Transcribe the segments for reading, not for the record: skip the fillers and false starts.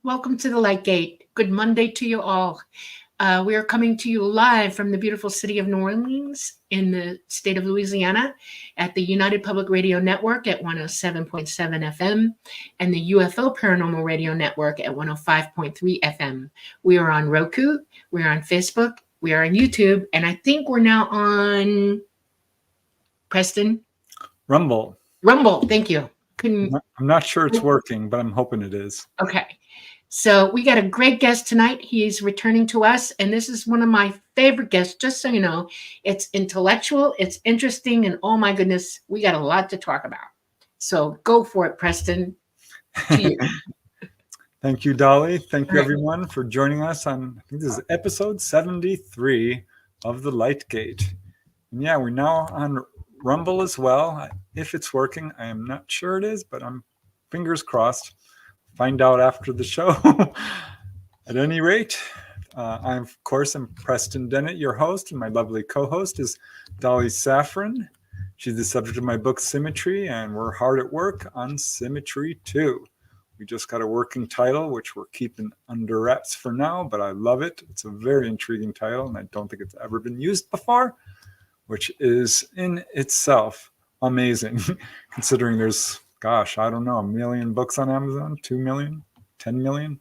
Welcome to the Light Gate. Good Monday to you all. We are coming to you live from the beautiful city of New Orleans in the state of Louisiana at the United Public Radio Network at 107.7 FM and the UFO Paranormal Radio Network at 105.3 FM. We are on Roku, we are on Facebook, we are on YouTube, and I think we're now on Preston? Rumble. Thank you. I'm not sure it's working, but I'm hoping it is. Okay. So we got a great guest tonight. He's returning to us, and this is one of my favorite guests, just so you know. It's intellectual, it's interesting, and oh my goodness, we got a lot to talk about. So go for it, Preston. To you. Thank you, Dolly. Thank you, everyone, for joining us on, I think this is episode 73 of The Light Gate. And yeah, we're now on Rumble as well. If it's working, I am not sure it is, but I'm fingers crossed. Find out after the show. At any rate, I'm, of course, I'm Preston Dennett, your host, and my lovely co-host is Dolly Safran. She's the subject of my book, Symmetry, and we're hard at work on Symmetry 2. We just got a working title, which we're keeping under wraps for now, but I love it. It's a very intriguing title, and I don't think it's ever been used before, which is in itself amazing, considering there's, gosh, I don't know, 1 million books on Amazon, 2 million, 10 million.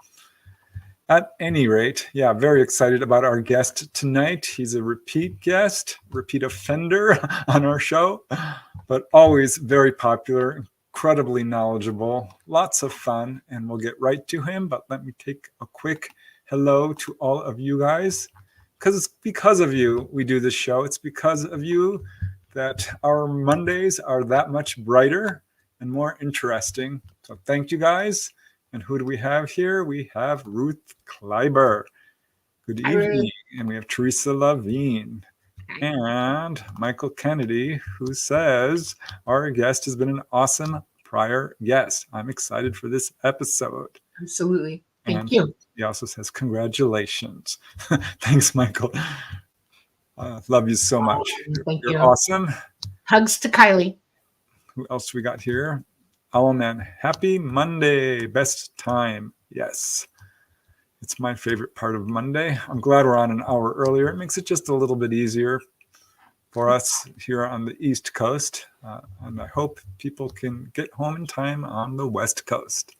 At any rate, yeah, very excited about our guest tonight. He's a repeat guest, repeat offender on our show, but always very popular, incredibly knowledgeable, lots of fun, and we'll get right to him. But let me take a quick hello to all of you guys, because it's because of you we do this show. It's because of you that our Mondays are that much brighter and more interesting. So thank you guys. And who do we have here? We have Ruth Kleiber. Good evening. And we have Teresa Levine and Michael Kennedy, who says our guest has been an awesome prior guest. I'm excited for this episode. Absolutely. Thank you. He also says congratulations. Thanks, Michael. Love you so much. You're you. Awesome. Hugs to Kylie. Who else we got here? Owlman, happy Monday, best time. Yes, it's my favorite part of Monday. I'm glad we're on an hour earlier. It makes it just a little bit easier for us here on the East Coast. And I hope people can get home in time on the West Coast.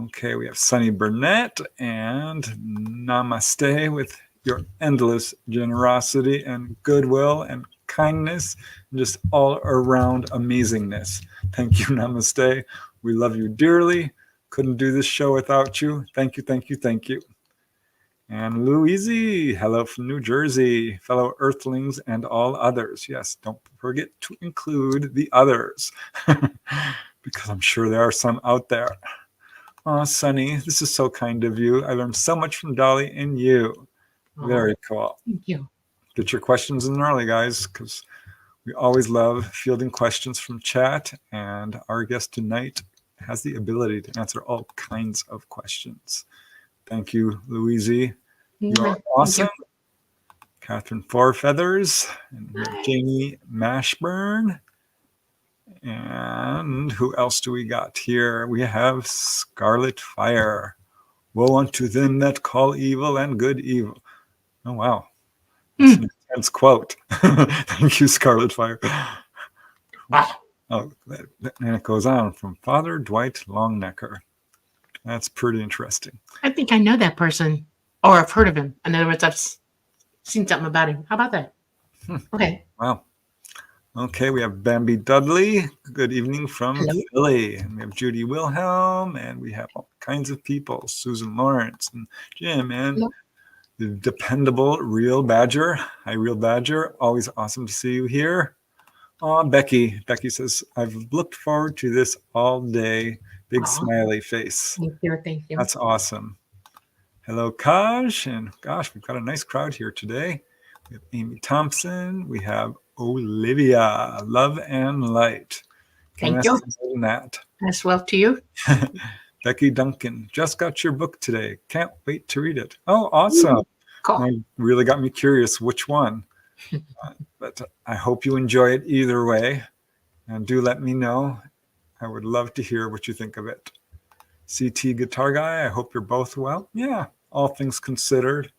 Okay, we have Sunny Burnett and namaste with your endless generosity and goodwill and kindness, and just all around amazingness. Thank you, namaste. We love you dearly. Couldn't do this show without you. Thank you, thank you, thank you. And Louise, hello from New Jersey, fellow Earthlings and all others. Yes, don't forget to include the others, because I'm sure there are some out there. Oh, Sunny, this is so kind of you. I learned so much from Dolly and you. Very cool. Thank you. Get your questions in early, guys, because we always love fielding questions from chat, and our guest tonight has the ability to answer all kinds of questions. Thank you, Louise. You're awesome. Catherine Fourfeathers, and Jamie Mashburn. And who else do we got here? We have Scarlet Fire. Woe unto them that call evil and good evil. Oh, wow. That's an intense quote. Thank you, Scarlet Fire. Wow. Oh, and it goes on from Father Dwight Longnecker. That's pretty interesting. I think I know that person, or I've heard of him. In other words, I've seen something about him. How about that? Okay. Wow. Okay, we have Bambi Dudley. Good evening from Philly. And we have Judy Wilhelm, and we have all kinds of people. Susan Lawrence and Jim and the dependable Real Badger. Hi, Real Badger. Always awesome to see you here. Becky. Becky says, I've looked forward to this all day. Big smiley face. Thank you. Thank you. That's awesome. Hello, Kaj. And gosh, we've got a nice crowd here today. We have Amy Thompson. We have Olivia. Love and light. Thank you. That. As well to you. Becky Duncan, just got your book today. Can't wait to read it. Oh, awesome. Cool. It really got me curious which one. But I hope you enjoy it either way. And do let me know. I would love to hear what you think of it. CT Guitar Guy, I hope you're both well. Yeah, all things considered,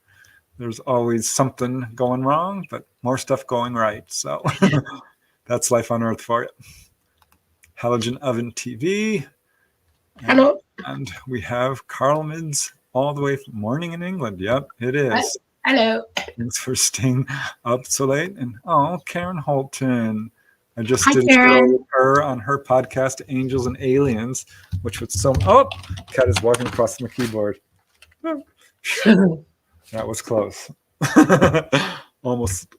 there's always something going wrong, but more stuff going right. So that's life on Earth for you. Halogen Oven TV. Hello. And we have Carl Mids all the way from morning in England. Yep, it is. Hello. Thanks for staying up so late. And Karen Holton. I just Hi, did a Karen. show with her on her podcast, Angels and Aliens, which was Cat is walking across my keyboard. That was close. Almost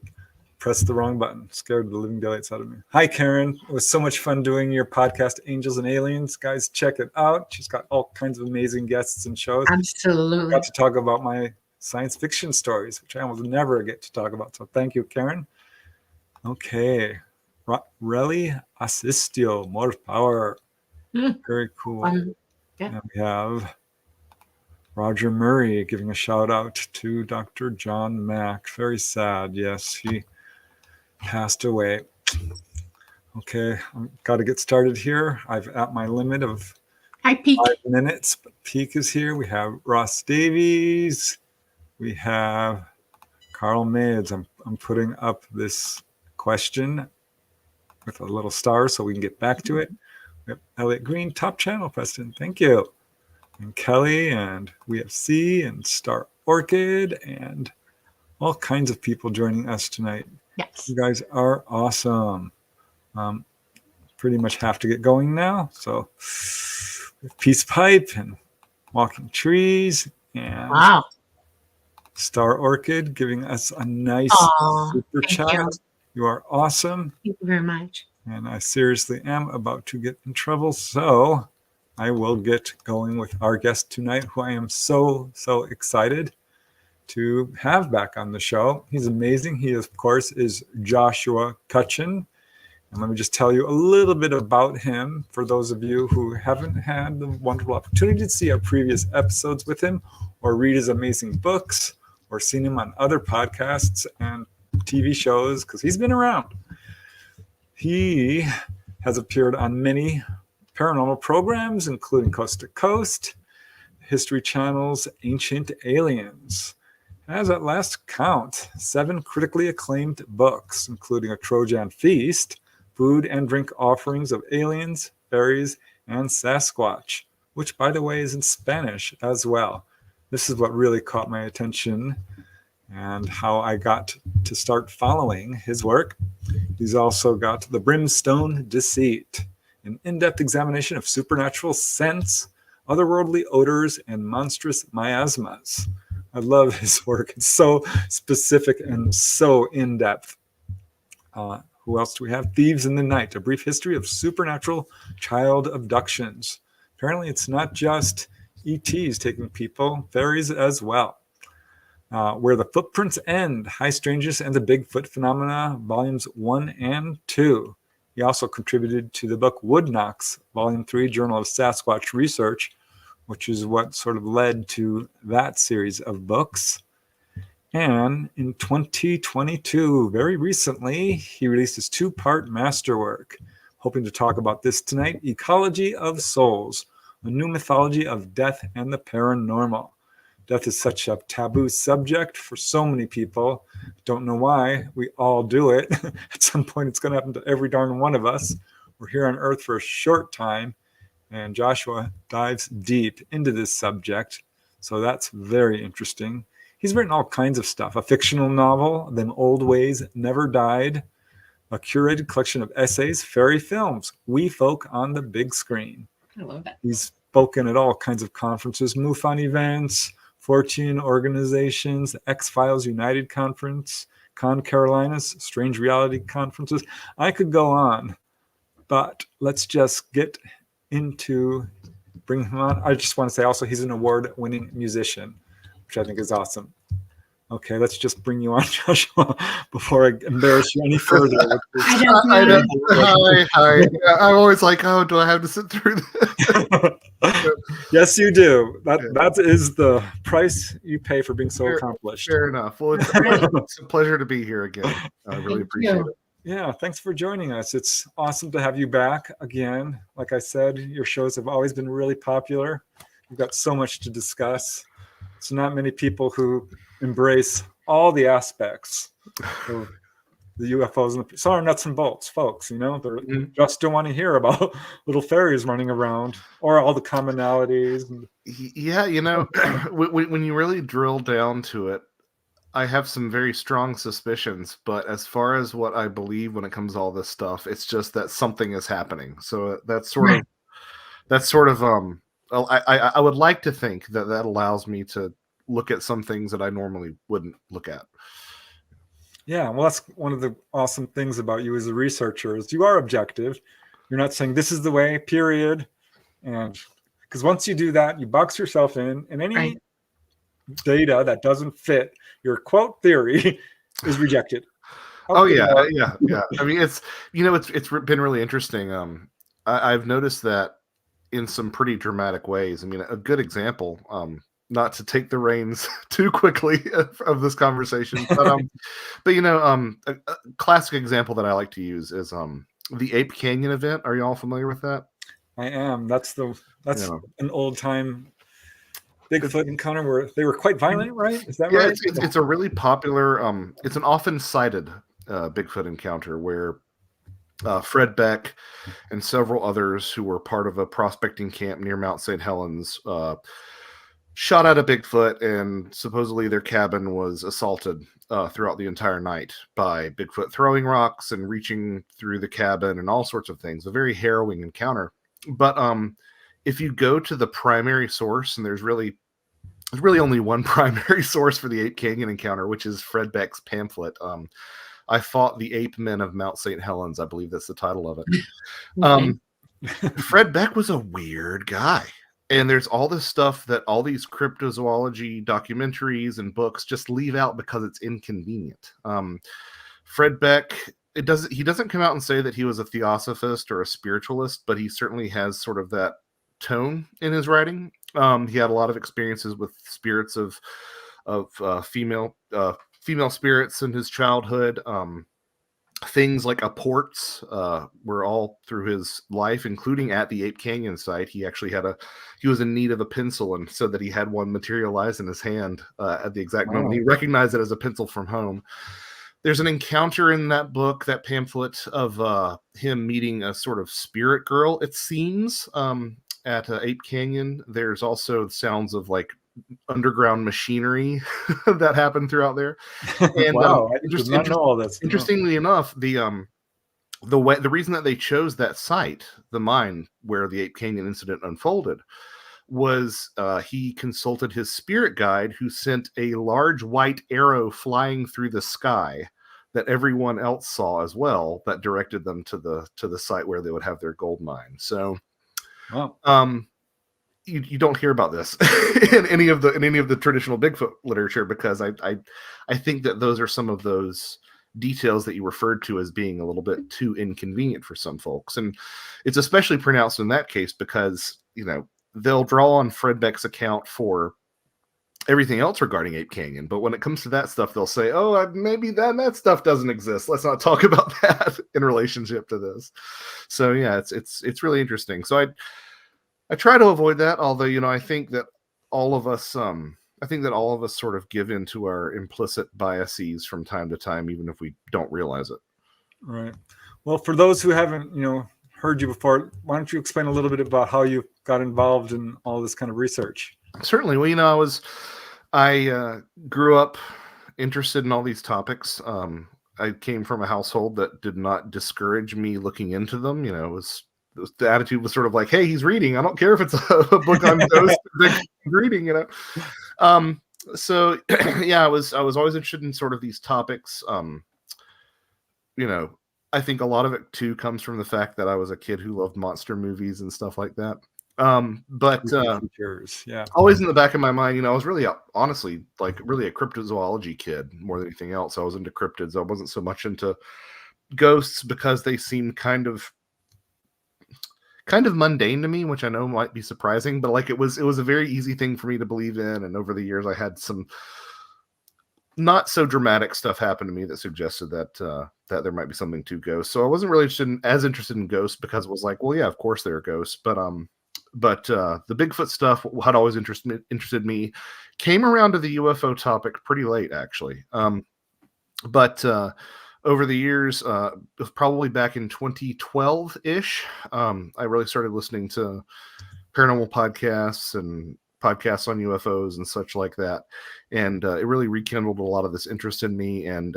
pressed the wrong button. Scared the living daylights out of me. Hi, Karen. It was so much fun doing your podcast, Angels and Aliens. Guys, check it out. She's got all kinds of amazing guests and shows. Absolutely. I got to talk about my science fiction stories, which I almost never get to talk about. So thank you, Karen. Okay. Relly Assistio, more power. Very cool. Yeah. And we have Roger Murray giving a shout out to Dr. John Mack. Very sad. Yes, he passed away. Okay, I've got to get started here. I've at my limit of Hi, Peak. 5 minutes, but Peak is here. We have Ross Davies. We have Carl Mids. I'm putting up this question with a little star so we can get back to it. We have Elliot Green, top channel, Preston. Thank you. And Kelly, and we have C and Star Orchid, and all kinds of people joining us tonight. Yes. You guys are awesome. Pretty much have to get going now. So Peace Pipe and Walking Trees and Wow. Star Orchid giving us a nice super chat. You are awesome. Thank you very much. And I seriously am about to get in trouble. So I will get going with our guest tonight, who I am so excited to have back on the show. He's amazing. He, of course, is Joshua Cutchin. And let me just tell you a little bit about him for those of you who haven't had the wonderful opportunity to see our previous episodes with him or read his amazing books or seen him on other podcasts and TV shows, because he's been around. He has appeared on many paranormal programs, including Coast to Coast, History Channel's Ancient Aliens. Has at last count 7 critically acclaimed books, including A Trojan Feast, Food and Drink Offerings of Aliens, Faeries, and Sasquatch, which, by the way, is in Spanish as well. This is what really caught my attention and how I got to start following his work. He's also got The Brimstone Deceit, an in-depth examination of supernatural sense, otherworldly odors, and monstrous miasmas. I love his work. It's so specific and so in-depth. Who else do we have? Thieves in the Night, a brief history of supernatural child abductions. Apparently it's not just ETs taking people, fairies as well. Where the Footprints End, High Strangeness and the Bigfoot Phenomena, Volumes 1 and 2. He also contributed to the book Wood Knocks, Volume 3, Journal of Sasquatch Research, which is what sort of led to that series of books. And in 2022, very recently, he released his 2-part masterwork. Hoping to talk about this tonight, Ecology of Souls, a new mythology of death and the paranormal. Death is such a taboo subject for so many people. Don't know why. We all do it. At some point, it's going to happen to every darn one of us. We're here on Earth for a short time, and Joshua dives deep into this subject. So that's very interesting. He's written all kinds of stuff. A fictional novel, Them Old Ways Never Died. A curated collection of essays, fairy films, We Folk on the Big Screen. I love that. He's spoken at all kinds of conferences, MUFON events, Fortean organizations, X-Files United Conference, ConCarolinas, Strange Reality Conferences. I could go on, but let's just get into bring him on. I just want to say also he's an award-winning musician, which I think is awesome. Okay, let's just bring you on, Joshua, before I embarrass you any further. Hi. Yeah, I'm always like, oh, do I have to sit through this? Yes, you do. That is the price you pay for being so accomplished. Fair enough. Well, it's a pleasure to be here again. I really appreciate it. Yeah, thanks for joining us. It's awesome to have you back again. Like I said, your shows have always been really popular. We've got so much to discuss. So not many people who embrace all the aspects of the UFOs and some are nuts and bolts folks, you know, they just don't want to hear about little fairies running around or all the commonalities. Yeah, when you really drill down to it, I have some very strong suspicions, but as far as what I believe when it comes to all this stuff, it's just that something is happening. So that's sort of I would like to think that allows me to look at some things that I normally wouldn't look at. Yeah, well, that's one of the awesome things about you as a researcher is you are objective. You're not saying this is the way, period. And because once you do that, you box yourself in, and any data that doesn't fit your quote theory is rejected. Oh yeah. I mean, it's been really interesting. I've noticed that in some pretty dramatic ways. I mean, a good example, not to take the reins too quickly of this conversation, but a classic example that I like to use is the Ape Canyon event. Are you all familiar with that? I am. That's an old time Bigfoot encounter where they were quite violent, right? Is that right? It's a really popular. It's an often cited Bigfoot encounter where Fred Beck and several others who were part of a prospecting camp near Mount St. Helens shot at a Bigfoot, and supposedly their cabin was assaulted throughout the entire night by Bigfoot throwing rocks and reaching through the cabin and all sorts of things. A very harrowing encounter. But if you go to the primary source, and there's really only one primary source for the Ape Canyon encounter, which is Fred Beck's pamphlet. I Fought the Ape Men of Mount St. Helens. I believe that's the title of it. Fred Beck was a weird guy. And there's all this stuff that all these cryptozoology documentaries and books just leave out because it's inconvenient. Fred Beck, he doesn't come out and say that he was a theosophist or a spiritualist, but he certainly has sort of that tone in his writing. He had a lot of experiences with spirits of female spirits in his childhood. Things like apports were all through his life, including at the Ape Canyon site. He actually he was in need of a pencil and said that he had one materialize in his hand at the exact moment. He recognized it as a pencil from home. There's an encounter in that book, that pamphlet, of him meeting a sort of spirit girl, it seems, at Ape Canyon. There's also sounds of like underground machinery that happened throughout there. And wow, I did not know all this. Interestingly enough, the reason that they chose that site, the mine where the Ape Canyon incident unfolded, was he consulted his spirit guide, who sent a large white arrow flying through the sky that everyone else saw as well, that directed them to the site where they would have their gold mine. So wow. You don't hear about this in any of the traditional Bigfoot literature, because I think that those are some of those details that you referred to as being a little bit too inconvenient for some folks. And it's especially pronounced in that case because, they'll draw on Fred Beck's account for everything else regarding Ape Canyon. But when it comes to that stuff, they'll say, oh, maybe that stuff doesn't exist. Let's not talk about that in relationship to this. So yeah, it's really interesting. So I try to avoid that, although, I think that all of us sort of give into our implicit biases from time to time, even if we don't realize it. Right. Well, for those who haven't, heard you before, why don't you explain a little bit about how you got involved in all this kind of research? Certainly. Well, I grew up interested in all these topics. I came from a household that did not discourage me looking into them. The attitude was sort of like, hey, he's reading. I don't care if it's a book on ghosts reading, So yeah, I was always interested in sort of these topics. I think a lot of it too comes from the fact that I was a kid who loved monster movies and stuff like that. But yeah, always in the back of my mind, I was really, honestly, like really a cryptozoology kid more than anything else. I was into cryptids. I wasn't so much into ghosts because they seemed kind of mundane to me, which I know might be surprising, but like it was a very easy thing for me to believe in. And over the years, I had some not so dramatic stuff happened to me that suggested that that there might be something to ghosts. So I wasn't really as interested in ghosts because it was like, well, yeah, of course there are ghosts. But the Bigfoot stuff had always interested me. Came around to the UFO topic pretty late, actually. But over the years, probably back in 2012-ish, I really started listening to paranormal podcasts and podcasts on UFOs and such like that. And it really rekindled a lot of this interest in me, and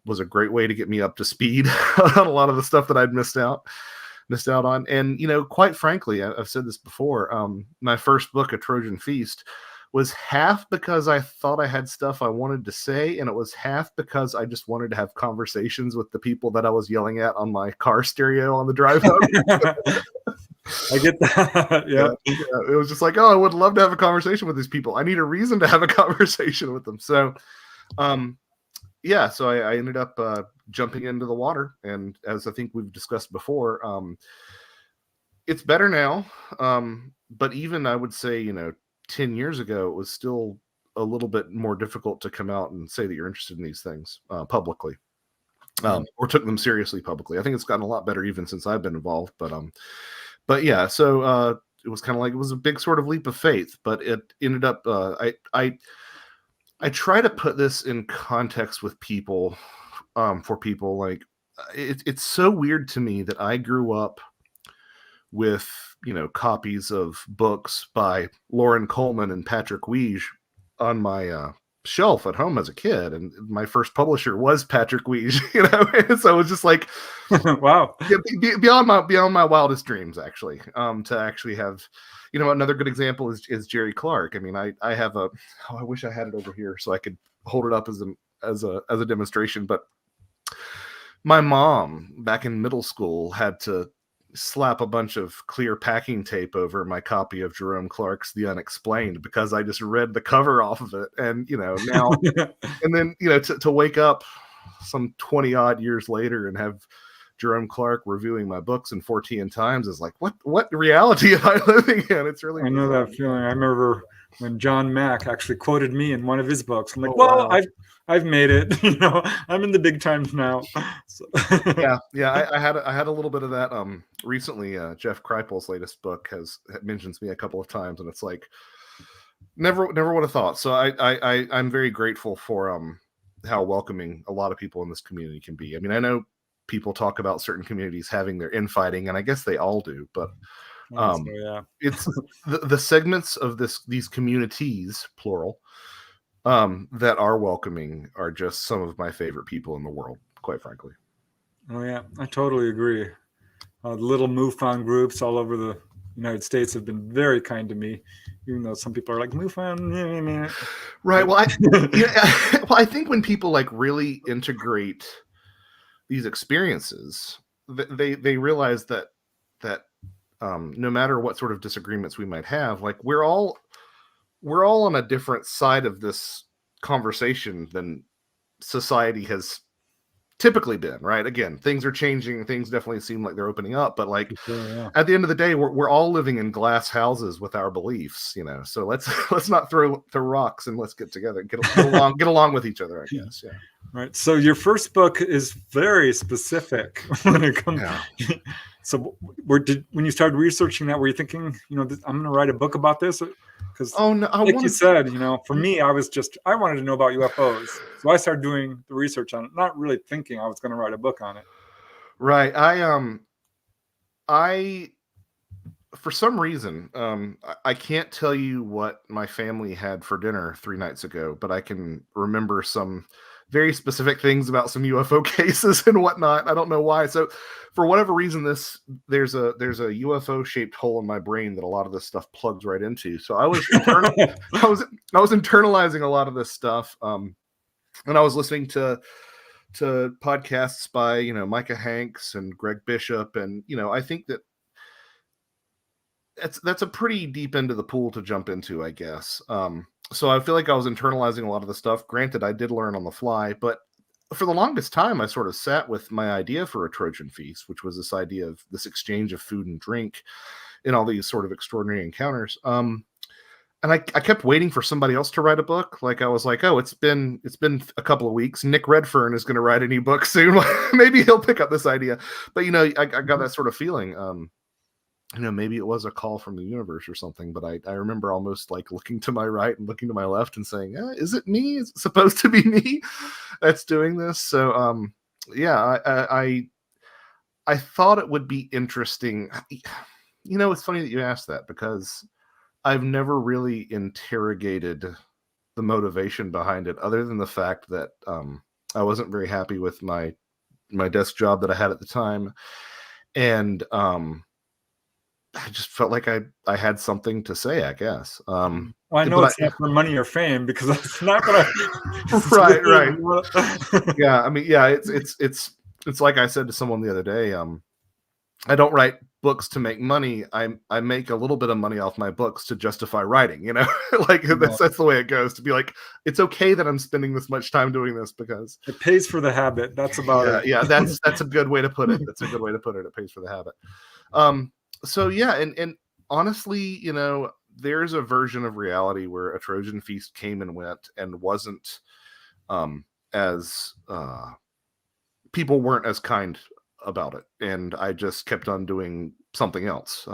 was a great way to get me up to speed on a lot of the stuff that I'd missed out on. And, quite frankly, I've said this before, my first book, A Trojan Feast, was half because I thought I had stuff I wanted to say, and it was half because I just wanted to have conversations with the people that I was yelling at on my car stereo on the drive home. I get that. Yeah. It was just like, oh, I would love to have a conversation with these people. I need a reason to have a conversation with them. So, so I ended up jumping into the water. And as I think we've discussed before, it's better now. But even I would say, 10 years ago, it was still a little bit more difficult to come out and say that you're interested in these things publicly, or took them seriously publicly. I think it's gotten a lot better even since I've been involved. But yeah, so it was kind of like, it was a big sort of leap of faith, but it ended up, I try to put this in context with people, for people. Like, it's so weird to me that I grew up with, copies of books by Lauren Coleman and Patrick Weege on my shelf at home as a kid, and my first publisher was Patrick Weege, and so it was just like, wow, beyond my wildest dreams, actually, to actually have, another good example is Jerry Clark. I mean, I have I wish I had it over here so I could hold it up as a demonstration, but my mom back in middle school had to slap a bunch of clear packing tape over my copy of Jerome Clark's The Unexplained because I just read the cover off of it. And, now, and then, to wake up some 20 odd years later and have Jerome Clark reviewing my books in Fortean Times is like, what reality am I living in? It's really, I know that feeling. I remember when John Mack actually quoted me in one of his books. I'm like, wow. I've made it. I'm in the big times now. So. Yeah. I had a little bit of that recently. Jeff Kripal's latest book mentions me a couple of times, and it's like never would have thought. So I'm very grateful for how welcoming a lot of people in this community can be. I mean, I know people talk about certain communities having their infighting, and I guess they all do, but it's the segments of these communities, plural, that are welcoming are just some of my favorite people in the world, quite frankly. Oh yeah, I totally agree. Little MUFON groups all over the United States have been very kind to me, even though some people are like, MUFON. Right. Well, I think when people like really integrate these experiences, they realize that no matter what sort of disagreements we might have, like we're all on a different side of this conversation than society has typically been, right? Again, things are changing. Things definitely seem like they're opening up, but like at the end of the day, we're all living in glass houses with our beliefs, so let's not throw rocks, and let's get together and get along with each other, I guess. Yeah. Right. So your first book is very specific when it comes. Yeah. So when you started researching that, were you thinking, I'm going to write a book about this? Because you said, for me, I wanted to know about UFOs. So I started doing the research on it, not really thinking I was going to write a book on it. Right. I for some reason, I can't tell you what my family had for dinner 3 nights ago, but I can remember some very specific things about some UFO cases and whatnot. I don't know why. So for whatever reason, there's a UFO shaped hole in my brain that a lot of this stuff plugs right into. So I was internalizing a lot of this stuff. And I was listening to podcasts by, Micah Hanks and Greg Bishop. And, I think that's a pretty deep end of the pool to jump into, I guess. So I feel like I was internalizing a lot of the stuff. Granted, I did learn on the fly, but for the longest time, I sort of sat with my idea for A Trojan Feast, which was this idea of this exchange of food and drink in all these sort of extraordinary encounters. and I kept waiting for somebody else to write a book. Like I was like, oh, it's been a couple of weeks. Nick Redfern is going to write a new book soon. Maybe he'll pick up this idea. But I got that sort of feeling. Maybe it was a call from the universe or something. But I remember almost like looking to my right and looking to my left and saying, is it me? Is it supposed to be me that's doing this? So I thought it would be interesting. It's funny that you asked that, because I've never really interrogated the motivation behind it, other than the fact that I wasn't very happy with my desk job that I had at the time. And I just felt like I had something to say, I guess. Well, I know it's not for money or fame, because that's not what I... Right. Yeah, I mean, yeah, it's like I said to someone the other day, I don't write books to make money. I make a little bit of money off my books to justify writing, like that's the way it goes, to be like, it's okay that I'm spending this much time doing this because it pays for the habit. That's about it. Yeah, that's a good way to put it. That's a good way to put it. It pays for the habit. So yeah, and honestly, there's a version of reality where A Trojan Feast came and went and wasn't as people weren't as kind about it, and I just kept on doing something else.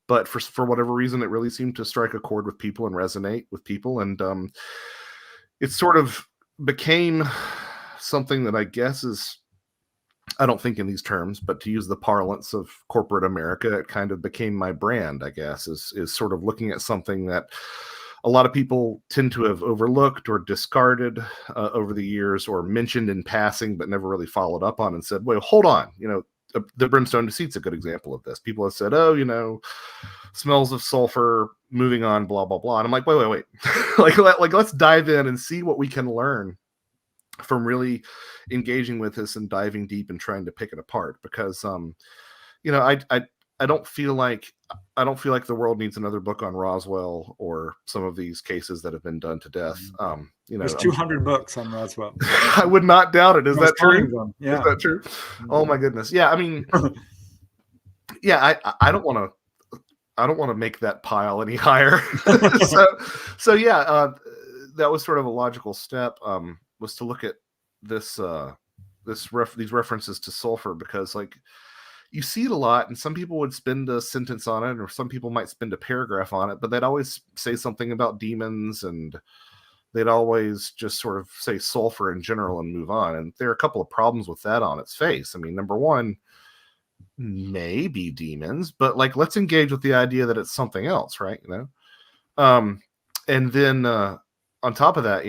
But for whatever reason, it really seemed to strike a chord with people and resonate with people, and it sort of became something that I guess is, I don't think in these terms, but to use the parlance of corporate America, it kind of became my brand, I guess, is sort of looking at something that a lot of people tend to have overlooked or discarded over the years, or mentioned in passing, but never really followed up on and said, well, hold on. The Brimstone Deceit's a good example of this. People have said, oh, smells of sulfur, moving on, blah, blah, blah. And I'm like, wait. like, let's dive in and see what we can learn from really engaging with this and diving deep and trying to pick it apart. Because, I don't feel like the world needs another book on Roswell or some of these cases that have been done to death. There's 200 books on Roswell. I would not doubt it. Is that true? Yeah. Is that true? Oh my goodness. Yeah. I mean, yeah, I don't want to make that pile any higher. so yeah, that was sort of a logical step, was to look at this, these references to sulfur, because like, you see it a lot, and some people would spend a sentence on it, or some people might spend a paragraph on it, but they'd always say something about demons, and they'd always just sort of say sulfur in general and move on. And there are a couple of problems with that on its face. I mean, number one, maybe demons, but like, let's engage with the idea that it's something else, right? And then on top of that,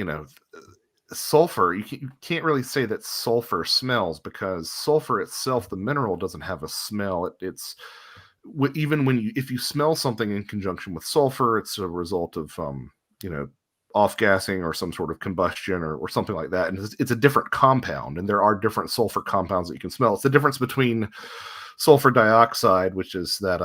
sulfur, you can't really say that sulfur smells, because sulfur itself, the mineral, doesn't have a smell. It's even if you smell something in conjunction with sulfur, it's a result of off-gassing or some sort of combustion or something like that, and it's a different compound, and there are different sulfur compounds that you can smell. It's the difference between sulfur dioxide, which is that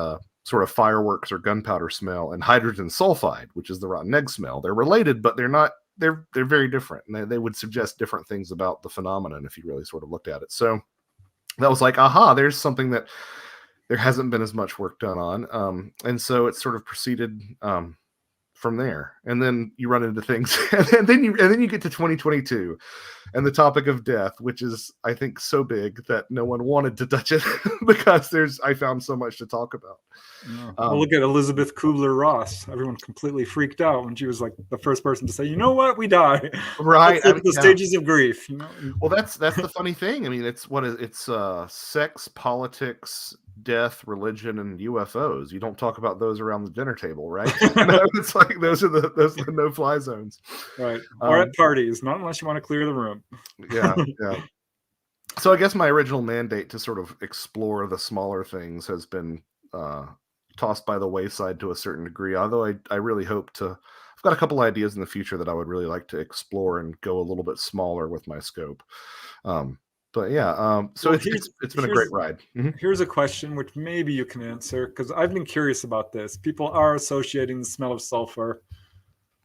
sort of fireworks or gunpowder smell, and hydrogen sulfide, which is the rotten egg smell. They're related, but they're not. They're very different, and they would suggest different things about the phenomenon if you really sort of looked at it. So that was like, aha, there's something that there hasn't been as much work done on. And so it sort of proceeded from there. And then you run into things, and then you get to 2022 and the topic of death, which is, I think, so big that no one wanted to touch it because I found so much to talk about. Well, look at Elizabeth Kubler-Ross. Everyone completely freaked out when she was like the first person to say, "You know what? We die." Right. That's the stages of grief. Well, that's the funny thing. I mean, it's sex, politics, death, religion, and UFOs. You don't talk about those around the dinner table, right? It's like those are the no-fly zones, right? Or at parties, not unless you want to clear the room. Yeah. So I guess my original mandate to sort of explore the smaller things has been tossed by the wayside to a certain degree. Although I really hope to. I've got a couple ideas in the future that I would really like to explore and go a little bit smaller with my scope. But yeah, so well, it's been a great ride. Mm-hmm. Here's a question which maybe you can answer, because I've been curious about this. People are associating the smell of sulfur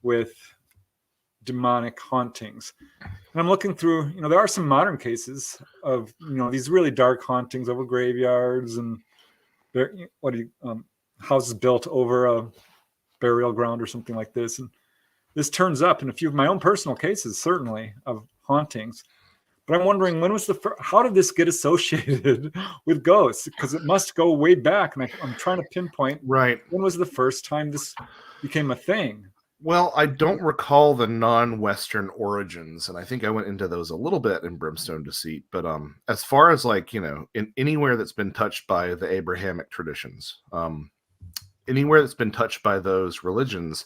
with demonic hauntings. And I'm looking through, there are some modern cases of, these really dark hauntings over graveyards and houses built over burial ground or something like this. And this turns up in a few of my own personal cases, certainly, of hauntings. But I'm wondering, when was how did this get associated with ghosts? Because it must go way back. And I'm trying to pinpoint, Right. when was the first time this became a thing? Well, I don't recall the non-Western origins, and I think I went into those a little bit in Brimstone Deceit. But as far as like, in anywhere that's been touched by the Abrahamic traditions, anywhere that's been touched by those religions,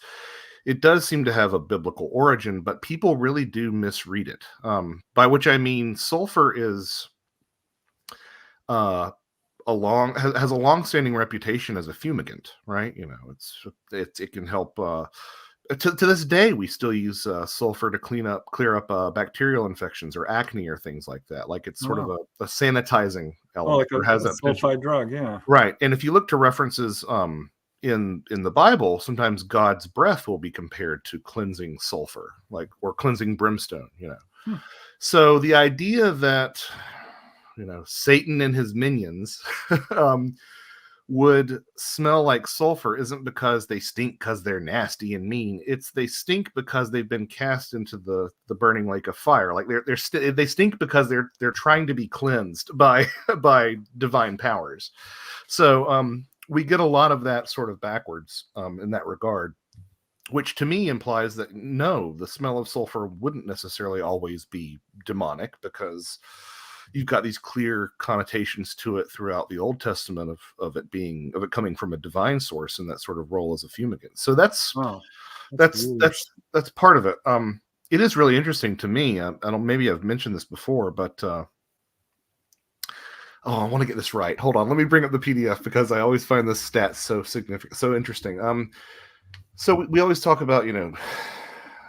it does seem to have a biblical origin, but people really do misread it. By which I mean, sulfur is has a long-standing reputation as a fumigant, right? It can help. To this day, we still use sulfur to clear up bacterial infections or acne or things like that. Like it's sort of a sanitizing element. Like a sulfide drug, yeah. Right. And if you look to references in the Bible, sometimes God's breath will be compared to cleansing sulfur, or cleansing brimstone. So the idea that Satan and his minions would smell like sulfur isn't because they stink because they're nasty and mean. They stink because they've been cast into the burning lake of fire. Like they stink because they're trying to be cleansed by divine powers. So we get a lot of that sort of backwards in that regard, which to me implies that no, the smell of sulfur wouldn't necessarily always be demonic, because you've got these clear connotations to it throughout the Old Testament of it coming from a divine source in that sort of role as a fumigant. So that's part of it. It is really interesting to me. Maybe I've mentioned this before, but I want to get this right. Hold on, let me bring up the PDF because I always find this stat so significant, so interesting. So we always talk about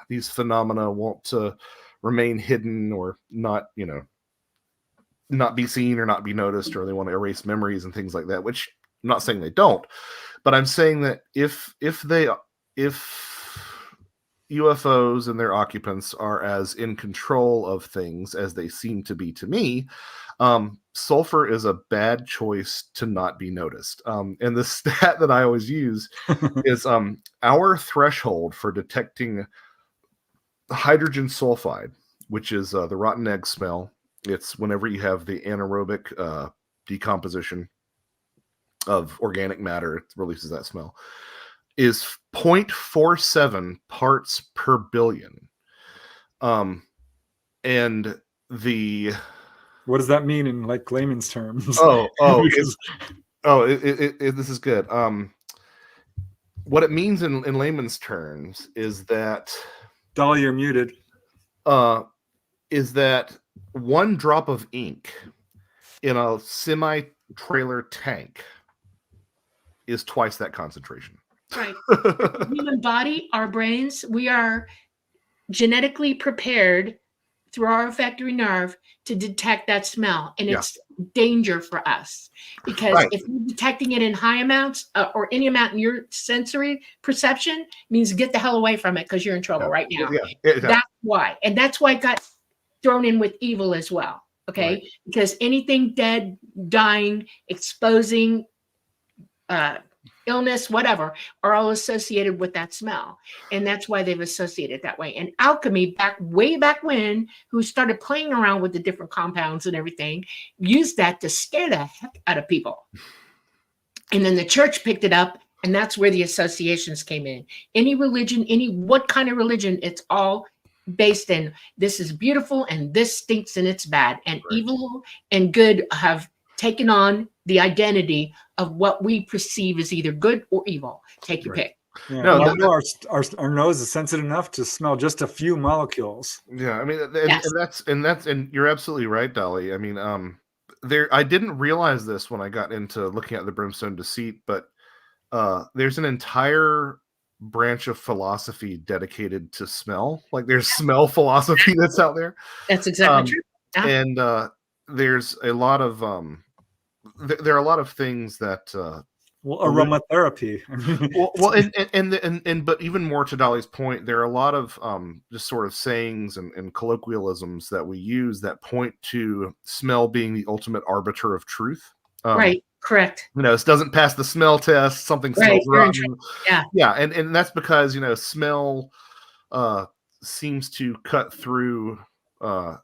these phenomena want to remain hidden or not not be seen or not be noticed, or they want to erase memories and things like that, which I'm not saying they don't, but I'm saying that if UFOs and their occupants are as in control of things as they seem to be to me, sulfur is a bad choice to not be noticed. And the stat that I always use is our threshold for detecting hydrogen sulfide, which is the rotten egg smell. It's whenever you have the anaerobic decomposition of organic matter, it releases that smell, is 0.47 parts per billion. And what does that mean in like layman's terms? This is good. What it means in layman's terms is that, Dolly, you're muted. Is that one drop of ink in a semi-trailer tank is twice that concentration. Right. The human body, our brains, we are genetically prepared through our olfactory nerve to detect that smell. And it's danger for us, because if you're detecting it in high amounts or any amount in your sensory perception, means get the hell away from it, because you're in trouble right now. That's why. And that's why it got thrown in with evil as well. Okay. Right. Because anything dead, dying, exposing, illness, whatever, are all associated with that smell. And that's why they've associated that way. And alchemy, way back when, who started playing around with the different compounds and everything, used that to scare the heck out of people. And then the church picked it up, and that's where the associations came in. Any religion, what kind of religion, it's all based in this is beautiful and this stinks and it's bad. And evil and good have taken on the identity of what we perceive as either good or evil. Take your pick. Yeah. Our nose is sensitive enough to smell just a few molecules. Yeah, I mean, and you're absolutely right, Dolly. I mean, I didn't realize this when I got into looking at the Brimstone Deceit, but there's an entire branch of philosophy dedicated to smell. Like there's smell philosophy that's out there. That's exactly true. Yeah. And there's a lot of there are a lot of things that aromatherapy. But even more to Dolly's point, there are a lot of just sort of sayings and colloquialisms that we use that point to smell being the ultimate arbiter of truth. Right. Correct. It doesn't pass the smell test. Something Right. smells rotten. Yeah. Yeah, and that's because smell seems to cut through. Our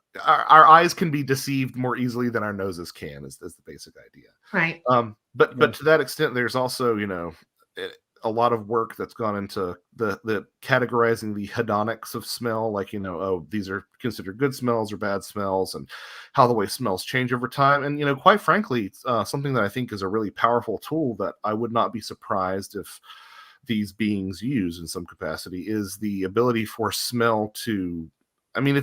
eyes can be deceived more easily than our noses can. Is the basic idea. Right. But to that extent, there's also a lot of work that's gone into the categorizing the hedonics of smell, like these are considered good smells or bad smells, and how the way smells change over time. And quite frankly, something that I think is a really powerful tool that I would not be surprised if these beings use in some capacity is the ability for smell to, I mean,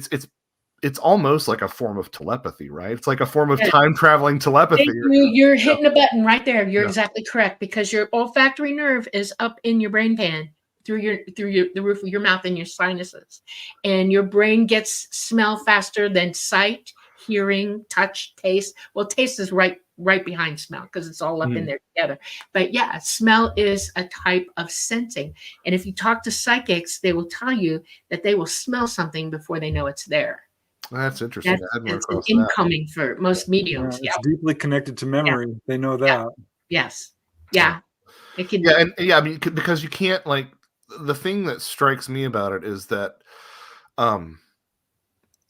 it's almost like a form of telepathy, right? It's like a form of time traveling telepathy. You're hitting a button right there. You're exactly correct, because your olfactory nerve is up in your brain pan through the roof of your mouth and your sinuses, and your brain gets smell faster than sight, hearing, touch, taste. Well, taste is right behind smell because it's all up in there together. But yeah, smell is a type of sensing, and if you talk to psychics, they will tell you that they will smell something before they know it's there. That's interesting. That's an incoming for most mediums. It's deeply connected to memory. They know that. Yes. Yeah. It can. Yeah, and I mean, because you can't, like, the thing that strikes me about it is that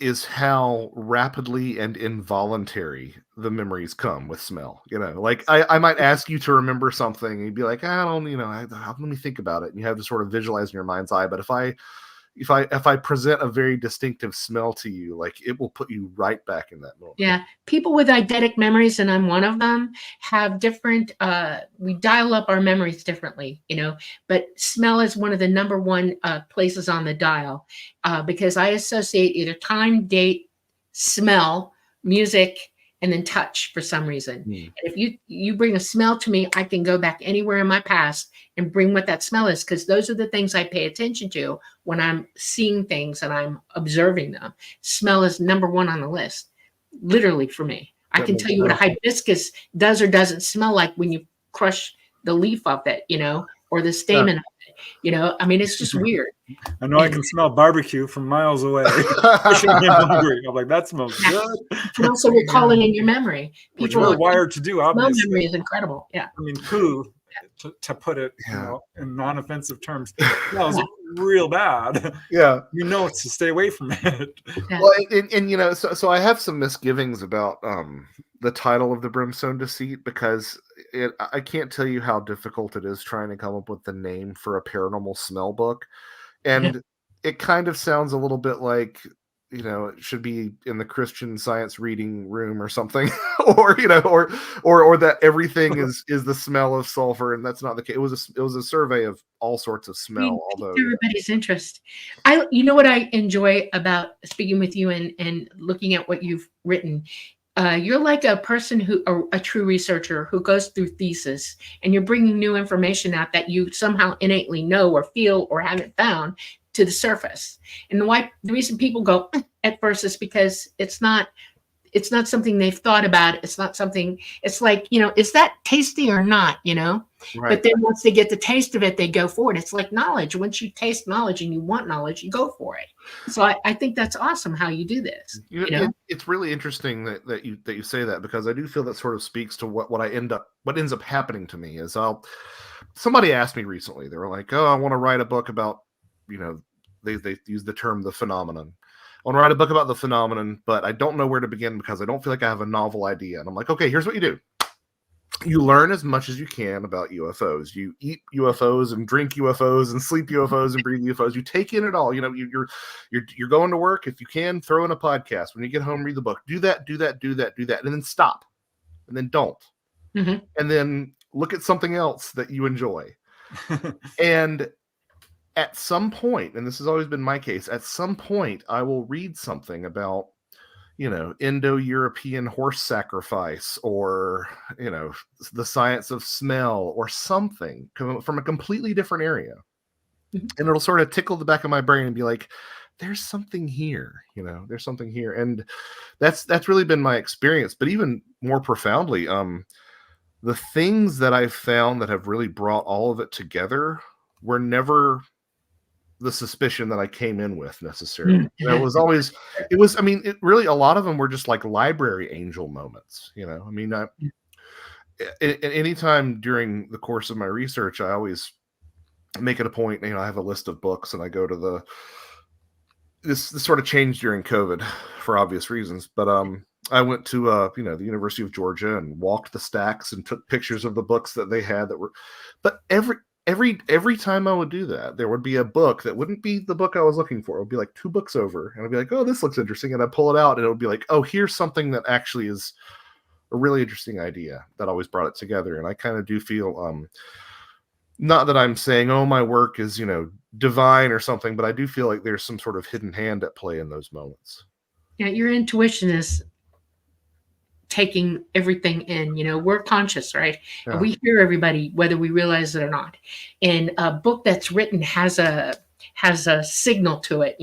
is how rapidly and involuntary the memories come with smell. Like I might ask you to remember something and you'd be like, I don't, let me think about it. And you have to sort of visualize in your mind's eye. But if I present a very distinctive smell to you, like, it will put you right back in that moment. Yeah. People with eidetic memories, and I'm one of them, have different, we dial up our memories differently, but smell is one of the number one places on the dial, because I associate either time, date, smell, music, and then touch for some reason. And if you bring a smell to me, I can go back anywhere in my past and bring what that smell is, because those are the things I pay attention to when I'm seeing things and I'm observing them. Smell is number one on the list, literally, for me. I can tell you what a hibiscus does or doesn't smell like when you crush the leaf of it, or the stamen of it. I mean, it's just weird. I know I can smell barbecue from miles away. I'm like, that smells good. And also recall it in your memory. Which we're wired to do, obviously. Smell memory is incredible. Yeah. I mean, poo, to put it in non-offensive terms, smells real bad. Yeah. It's to stay away from it. Yeah. Well, and so I have some misgivings about the title of the Brimstone Deceit, because I can't tell you how difficult it is trying to come up with the name for a paranormal smell book. And it kind of sounds a little bit like, it should be in the Christian Science reading room or something, or that everything is the smell of sulfur, and that's not the case. It was a survey of all sorts of smell, although everybody's interest. What I enjoy about speaking with you and looking at what you've written. You're like a person a true researcher who goes through thesis, and you're bringing new information out that you somehow innately know or feel or haven't found to the surface. And the reason people go at first is because it's not something they've thought about. It's not something, it's like, is that tasty or not, Right. But then once they get the taste of it, they go for it. It's like knowledge. Once you taste knowledge and you want knowledge, you go for it. So I think that's awesome how you do this. It's really interesting that you say that, because I do feel that sort of speaks to what ends up happening to me is somebody asked me recently, they were like, oh, I want to write a book about, they use the term the phenomenon. I want to write a book about the phenomenon, but I don't know where to begin because I don't feel like I have a novel idea. And I'm like, okay, here's what you do. You learn as much as you can about UFOs. You eat UFOs and drink UFOs and sleep UFOs and breathe UFOs. You take in it all. You're going to work. If you can, throw in a podcast. When you get home, read the book. Do that, and then stop. And then don't. Mm-hmm. And then look at something else that you enjoy. And at some point, and this has always been my case, at some point I will read something about, Indo-European horse sacrifice, or, the science of smell, or something from a completely different area. Mm-hmm. And it'll sort of tickle the back of my brain and be like, there's something here, there's something here. And that's really been my experience. But even more profoundly, the things that I've found that have really brought all of it together were never the suspicion that I came in with necessarily. It was really, a lot of them were just like library angel moments, anytime during the course of my research, I always make it a point. I have a list of books, and I go to this sort of changed during COVID for obvious reasons, but I went to the University of Georgia and walked the stacks and took pictures of the books that they had that were. But every time I would do that, there would be a book that wouldn't be the book I was looking for. It would be like 2 books over, and I'd be like, "Oh, this looks interesting," and I'd pull it out, and it would be like, "Oh, here's something that actually is a really interesting idea that always brought it together." And I kind of do feel, not that I'm saying, "Oh, my work is divine or something," but I do feel like there's some sort of hidden hand at play in those moments. Yeah, your intuition is taking everything in. We're conscious, right? Yeah. And we hear everybody whether we realize it or not. And a book that's written has a signal to it.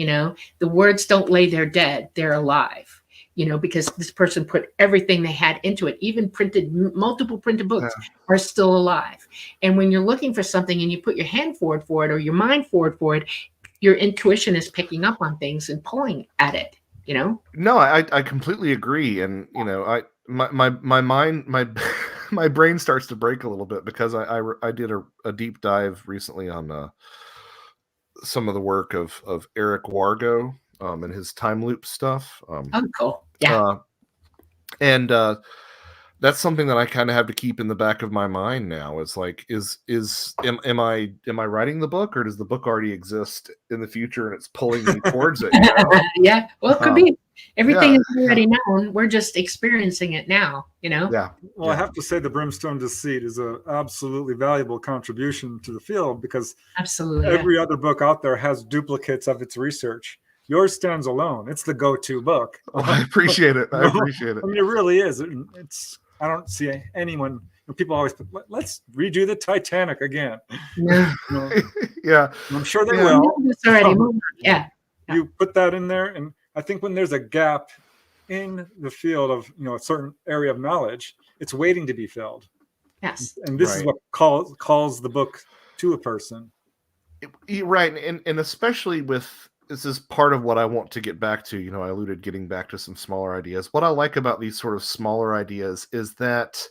The words don't lay there dead, they're alive, because this person put everything they had into it. Even multiple printed books are still alive. And when you're looking for something and you put your hand forward for it or your mind forward for it, your intuition is picking up on things and pulling at it. No, I completely agree. And my mind, my brain starts to break a little bit because I did a deep dive recently on some of the work of Eric Wargo and his time loop stuff. Oh, cool. Yeah. And that's something that I kind of have to keep in the back of my mind now. It's like, am I writing the book, or does the book already exist in the future and it's pulling me towards it? Yeah. Well, it could be. Everything is already known. We're just experiencing it now, Yeah. Well, I have to say the Brimstone Deceit is an absolutely valuable contribution to the field, because absolutely every other book out there has duplicates of its research. Yours stands alone. It's the go-to book. Well, I appreciate it. I appreciate it. I mean, it really is. I don't see anyone. People always put, let's redo the Titanic again. Yeah. Yeah. I'm sure they will. It's already yeah. You put that in there, and I think when there's a gap in the field of a certain area of knowledge, it's waiting to be filled. Yes. And this is what calls the book to a person. Right. And especially this is part of what I want to get back to. I alluded getting back to some smaller ideas. What I like about these sort of smaller ideas is that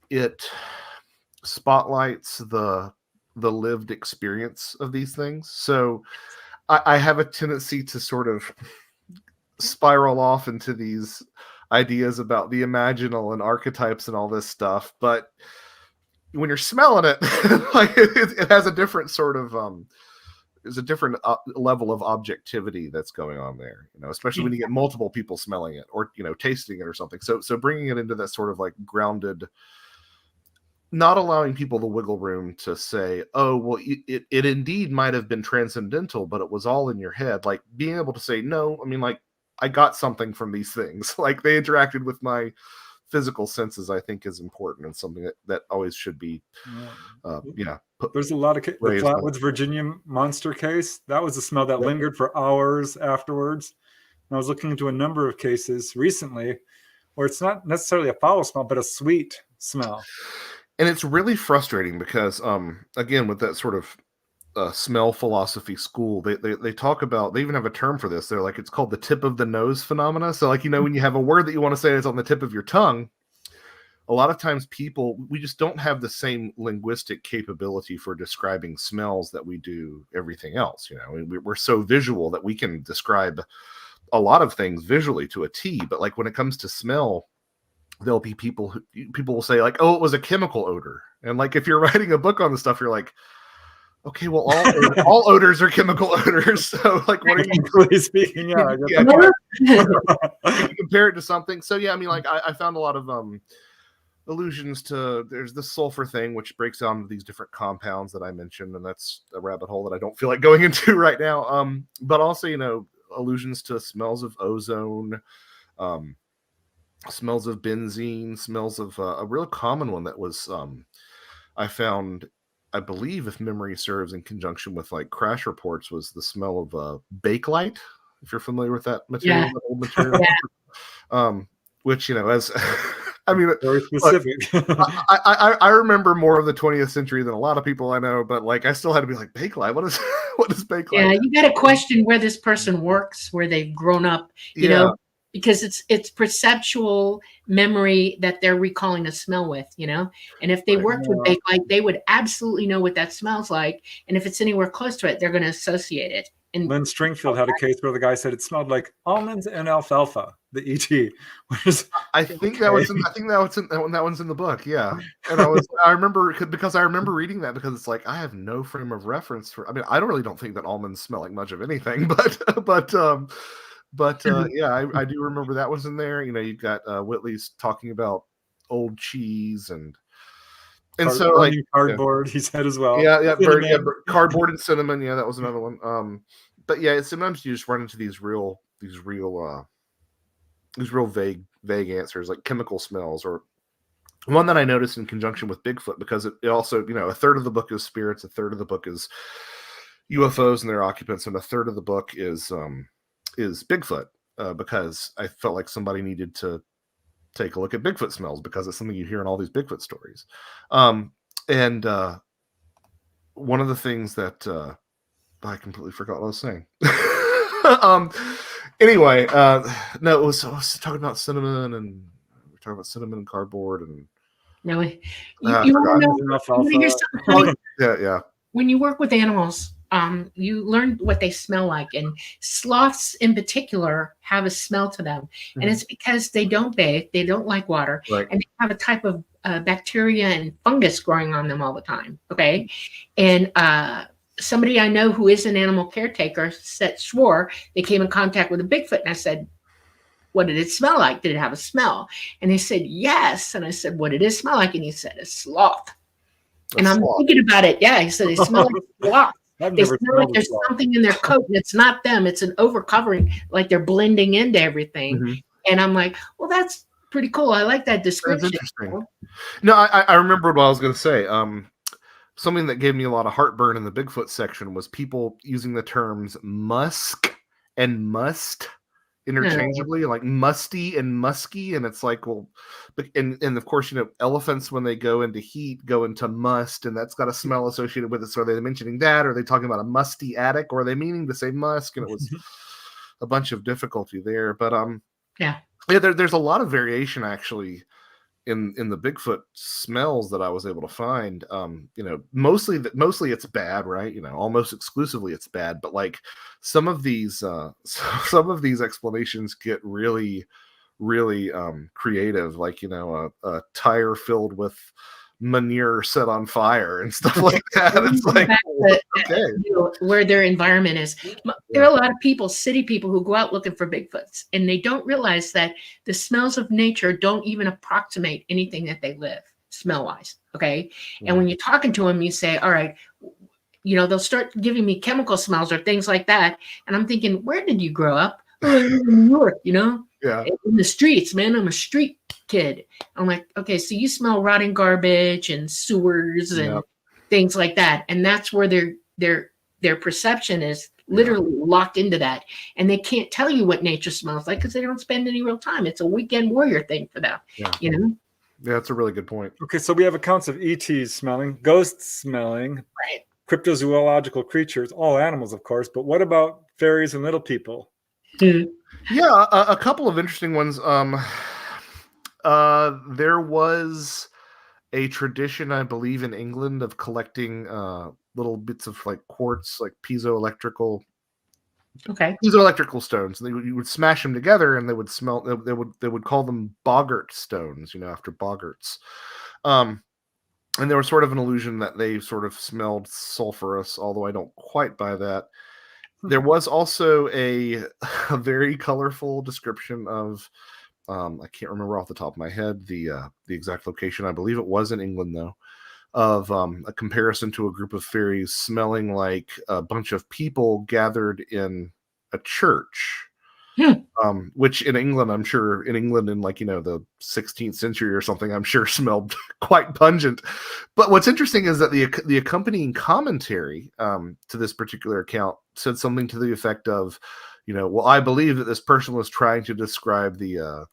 it spotlights the lived experience of these things. So I have a tendency to sort of spiral off into these ideas about the imaginal and archetypes and all this stuff. But when you're smelling it, like it has a different sort of there's a different level of objectivity that's going on there, especially when you get multiple people smelling it or tasting it or something. So bringing it into that sort of like grounded, not allowing people the wiggle room to say, "Oh, well, it indeed might have been transcendental, but it was all in your head." Like being able to say, "No, I mean, like I got something from these things. Like they interacted with my physical senses," I think is important and something that always should be. There's a lot of the Flatwoods, Virginia monster case. That was a smell that lingered for hours afterwards. And I was looking into a number of cases recently where it's not necessarily a foul smell, but a sweet smell. And it's really frustrating because, again, with that sort of smell philosophy school, they talk about, they even have a term for this. They're like, it's called the tip of the nose phenomena. So like, when you have a word that you want to say it's on the tip of your tongue, a lot of times we just don't have the same linguistic capability for describing smells that we do everything else. We're so visual that we can describe a lot of things visually to a T, but like when it comes to smell, there'll be people will say like, "Oh, it was a chemical odor." And like, if you're writing a book on the stuff, you're like, okay, well, all odors are chemical odors. So like, what are you really speaking? Yeah. You compare it to something. So yeah, I mean, like I found a lot of allusions to, there's this sulfur thing, which breaks down these different compounds that I mentioned. And that's a rabbit hole that I don't feel like going into right now. But also, allusions to smells of ozone, smells of benzene, smells of a real common one that was I found, I believe, if memory serves, in conjunction with like crash reports, was the smell of Bakelite. If you're familiar with that material, that old material, which as I mean, very specific. I remember more of the 20th century than a lot of people I know, but like I still had to be like, Bakelite. What is Bakelite? Yeah, you got to question where this person works, where they've grown up. You know, because it's perceptual memory that they're recalling a smell with, and if they Right. worked with Bakelite, they would absolutely know what that smells like, and if it's anywhere close to it, they're going to associate it. And Lynn Stringfield had a case where the guy said it smelled like almonds and alfalfa, the ET. I think that was that one's in the book, yeah. And I remember because I remember reading that, because it's like I have no frame of reference for. I mean, I don't think that almonds smell like much of anything, but yeah, I do remember that was in there. You've got Whitley's talking about old cheese and so like cardboard, he said as well. Yeah, cardboard and cinnamon. Yeah, that was another one. But yeah, sometimes you just run into these real vague answers, like chemical smells, or one that I noticed in conjunction with Bigfoot, because it also, a third of the book is spirits, a third of the book is UFOs and their occupants, and a third of the book is Bigfoot, because I felt like somebody needed to take a look at Bigfoot smells, because it's something you hear in all these Bigfoot stories. And one of the things that I completely forgot what I was saying. Anyway, no, I was talking about cinnamon, and we're talking about cinnamon and cardboard, and no, you want to know? Yeah. When you work with animals, you learn what they smell like, and sloths in particular have a smell to them, and it's because they don't bathe, they don't like water, right, and they have a type of bacteria and fungus growing on them all the time. Okay, and somebody I know who is an animal caretaker swore they came in contact with a Bigfoot, and I said, what did it smell like? Did it have a smell? And they said, yes. And I said, what did it smell like? And he said, a sloth. And I'm thinking about it. Yeah, he said, they smell like a sloth. They smell like there's something in their coat, and it's not them. It's an overcovering, like they're blending into everything. And I'm like, well, that's pretty cool. I like that description. That's interesting. No, I remembered what I was going to say. Something that gave me a lot of heartburn in the Bigfoot section was people using the terms musk and must interchangeably, like musty and musky, and it's like, well, and of course, elephants, when they go into heat, go into must, and that's got a smell associated with it. So are they mentioning that, or are they talking about a musty attic, or are they meaning to say musk? And it was a bunch of difficulty there. But there's a lot of variation actually in the Bigfoot smells that I was able to find. Mostly it's bad, right? Almost exclusively it's bad, but like some of these explanations get really, really creative, like a tire filled with manure set on fire and stuff like that. It's like, where their environment is. There are a lot of people, city people, who go out looking for Bigfoots, and they don't realize that the smells of nature don't even approximate anything that they live smell wise. Okay. And when you're talking to them, you say, all right, they'll start giving me chemical smells or things like that. And I'm thinking, where did you grow up? Oh, in New York, Yeah. In the streets, man. I'm a street kid. I'm like, okay, so you smell rotting garbage and sewers and things like that, and that's where their perception is literally locked into that, and they can't tell you what nature smells like because they don't spend any real time. It's a weekend warrior thing for them. Yeah, that's a really good point. Okay, so we have accounts of ETs smelling, ghosts smelling, right, cryptozoological creatures, all animals, of course, but what about fairies and little people? Yeah, a couple of interesting ones. There was a tradition, I believe, in England of collecting little bits of like quartz, like piezoelectrical stones. You would smash them together, and they would smell. They would call them boggart stones, after boggarts. And there was sort of an illusion that they sort of smelled sulfurous, although I don't quite buy that. There was also a very colorful description of. I can't remember off the top of my head the exact location. I believe it was in England, though, of a comparison to a group of fairies smelling like a bunch of people gathered in a church. Which in England, I'm sure, in like, the 16th century or something, I'm sure smelled quite pungent. But what's interesting is that the accompanying commentary to this particular account said something to the effect of, well, I believe that this person was trying to describe the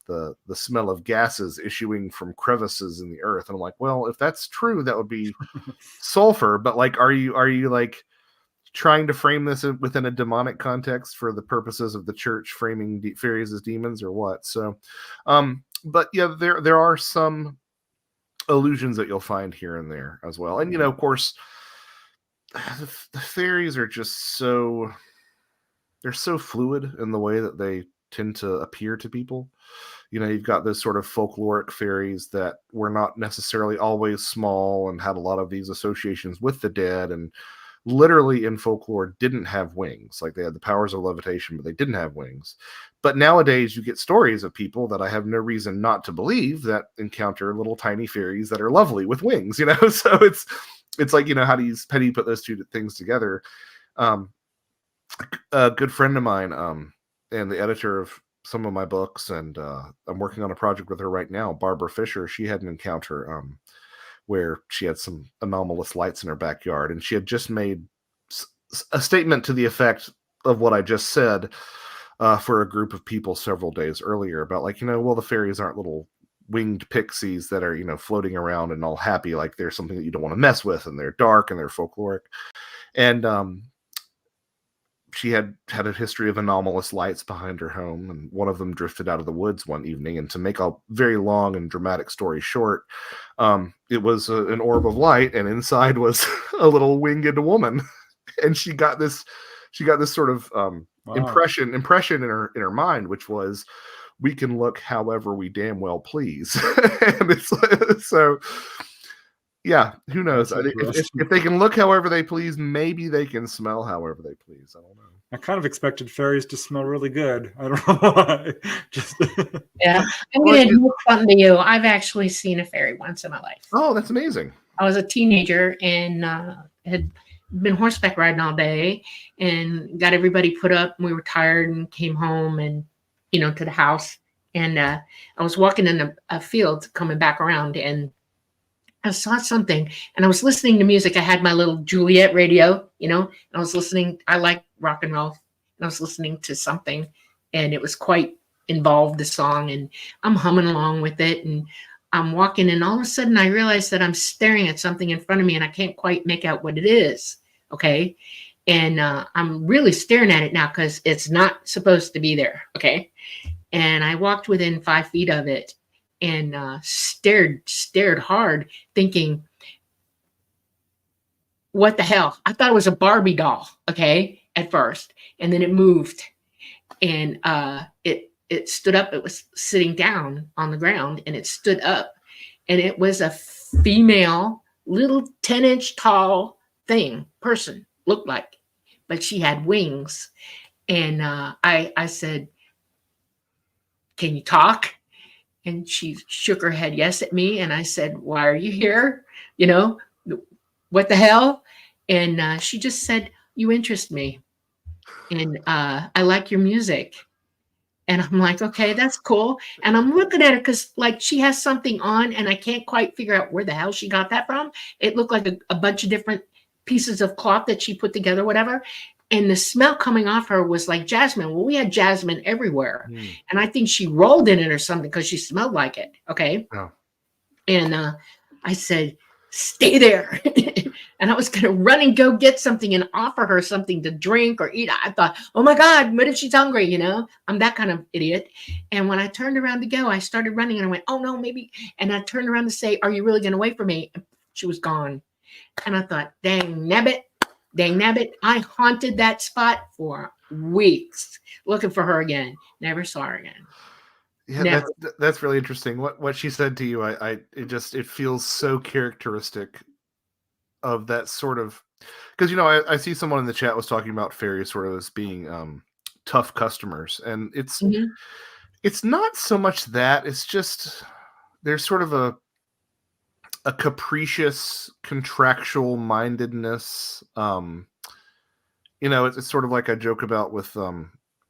smell of gases issuing from crevices in the earth. And I'm like, well, if that's true, that would be sulfur. But like, are you like trying to frame this within a demonic context for the purposes of the church framing fairies as demons or what. So, but yeah, there are some illusions that you'll find here and there as well. And, of course, the fairies are just they're so fluid in the way that they tend to appear to people. You've got those sort of folkloric fairies that were not necessarily always small and had a lot of these associations with the dead, and literally in folklore didn't have wings. Like, they had the powers of levitation, but they didn't have wings. But nowadays you get stories of people that I have no reason not to believe that encounter little tiny fairies that are lovely with wings, So it's like, how do you put those two things together? A good friend of mine, and the editor of some of my books, and I'm working on a project with her right now, Barbara Fisher. She had an encounter where she had some anomalous lights in her backyard, and she had just made a statement to the effect of what I just said for a group of people several days earlier about, like, well, the fairies aren't little winged pixies that are, floating around and all happy, like they're something that you don't want to mess with, and they're dark and they're folkloric. And she had a history of anomalous lights behind her home, and one of them drifted out of the woods one evening. And to make a very long and dramatic story short, it was an orb of light, and inside was a little winged woman. And she got this sort of impression in her mind, which was, we can look however we damn well please. And it's so. Yeah, who knows? If they can look however they please, maybe they can smell however they please. I don't know. I kind of expected fairies to smell really good. I don't know why. Yeah, I'm going to admit something to you. I've actually seen a fairy once in my life. Oh, that's amazing. I was a teenager and had been horseback riding all day and got everybody put up. And we were tired and came home and, to the house. And I was walking in a field coming back around, and I saw something, and I was listening to music. I had my little Juliet radio, and I was listening. I like rock and roll, and I was listening to something, and it was quite involved, the song, and I'm humming along with it, and I'm walking, and all of a sudden I realized that I'm staring at something in front of me, and I can't quite make out what it is, okay? And I'm really staring at it now because it's not supposed to be there, okay? And I walked within 5 feet of it, and stared hard, thinking, what the hell? I thought it was a Barbie doll, okay, at first. And then it moved, and it stood up. It was sitting down on the ground, and it stood up, and it was a female, little 10-inch tall person, looked like, but she had wings. And I said, can you talk? And she shook her head yes at me. And I said, why are you here? What the hell? And she just said, you interest me. And I like your music. And I'm like, okay, that's cool. And I'm looking at her because, like, she has something on, and I can't quite figure out where the hell she got that from. It looked like a bunch of different pieces of cloth that she put together, whatever. And the smell coming off her was like jasmine. Well, we had jasmine everywhere. And I think she rolled in it or something because she smelled like it. Okay. Oh. And I said, stay there. And I was going to run and go get something and offer her something to drink or eat. I thought, oh my God, what if she's hungry? I'm that kind of idiot. And when I turned around to go, I started running and I went, oh no, maybe. And I turned around to say, are you really going to wait for me? And she was gone. And I thought, dang nabbit. I haunted that spot for weeks looking for her again. Never saw her again. Yeah, that's really interesting. What she said to you, it feels so characteristic of that sort of, because I see someone in the chat was talking about fairies sort of as being tough customers, and it's not so much that, it's just there's sort of a capricious contractual mindedness. It's sort of like I joke about with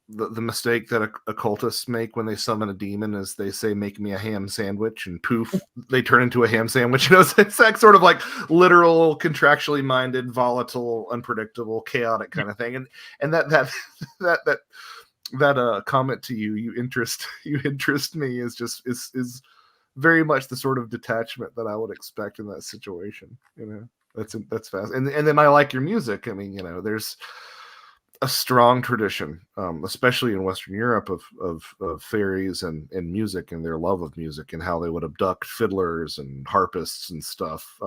the mistake that occultists make when they summon a demon is they say, make me a ham sandwich, and poof, they turn into a ham sandwich. It's that sort of like literal, contractually minded, volatile, unpredictable, chaotic kind of thing. And that comment to you interest me is very much the sort of detachment that I would expect in that situation. That's fast. And then I like your music. I mean, there's a strong tradition, especially in Western Europe, of fairies and music and their love of music and how they would abduct fiddlers and harpists and stuff,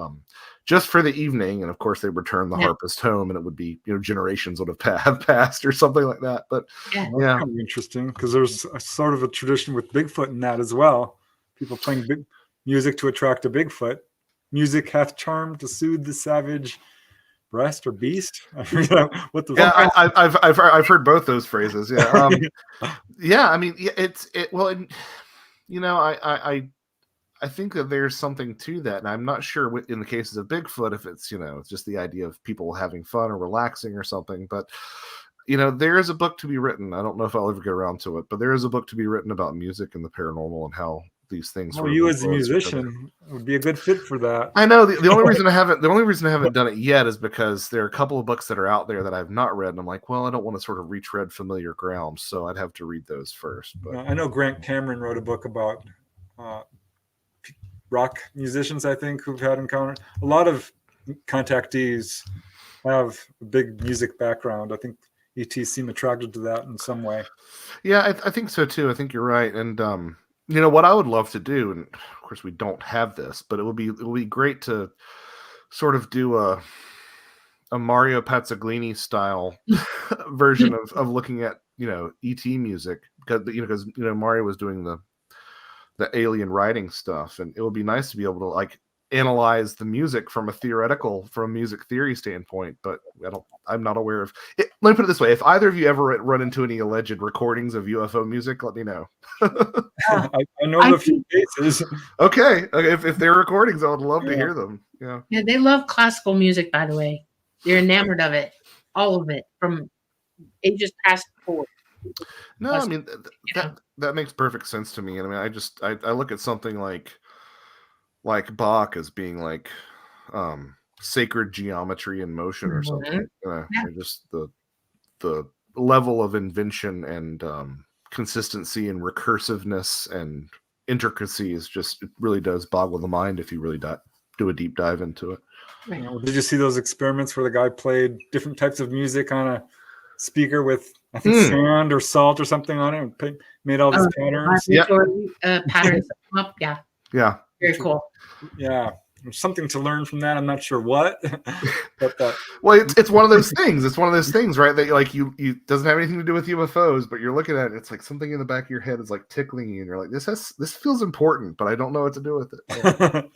just for the evening. And of course, they return the harpist home, and it would be generations would have passed or something like that. But That's kind of interesting, because there's a sort of a tradition with Bigfoot in that as well. People playing big music to attract a Bigfoot. Music hath charm to soothe the savage breast or beast. What the fuck? I've heard both those phrases. Yeah. Yeah. I mean, I think that there's something to that, and I'm not sure in the cases of Bigfoot if it's it's just the idea of people having fun or relaxing or something. But there is a book to be written. I don't know if I'll ever get around to it, but there is a book to be written about music and the paranormal and how these things. Well, you as a musician would be a good fit for that. I know the only reason I haven't done it yet is because there are a couple of books that are out there that I've not read, and I'm like, well, I don't want to sort of retread familiar ground, so I'd have to read those first. But I know Grant Cameron wrote a book about rock musicians, I think, who've had encounters. A lot of contactees have a big music background. I think ETs seem attracted to that in some way. Yeah, I think so too. I think you're right. And what I would love to do, and of course we don't have this, but it would be great to sort of do a Mario Pazzaglini style version of looking at ET music, because Mario was doing the alien writing stuff, and it would be nice to be able to analyze the music from a music theory standpoint. But I'm not aware of it. Let me put it this way: if either of you ever run into any alleged recordings of UFO music, let me know. I know a few cases. Okay. If they're recordings, I would love to hear them. Yeah, they love classical music, by the way. They're enamored of it, all of it, from ages past forward. No, I mean that makes perfect sense to me. And I mean, I look at something like Bach as being sacred geometry in motion or something. Just the level of invention and consistency and recursiveness and intricacies it really does boggle the mind if you really do a deep dive into it. Right. Did you see those experiments where the guy played different types of music on a speaker with, I think, sand or salt or something on it, and made all these patterns? Patterns up. Yeah. Very cool. Yeah. There's something to learn from that. I'm not sure what. But well, it's one of those things. It's one of those things, right? That you doesn't have anything to do with UFOs, but you're looking at it. It's like something in the back of your head is tickling you, and you're like, this feels important, but I don't know what to do with it.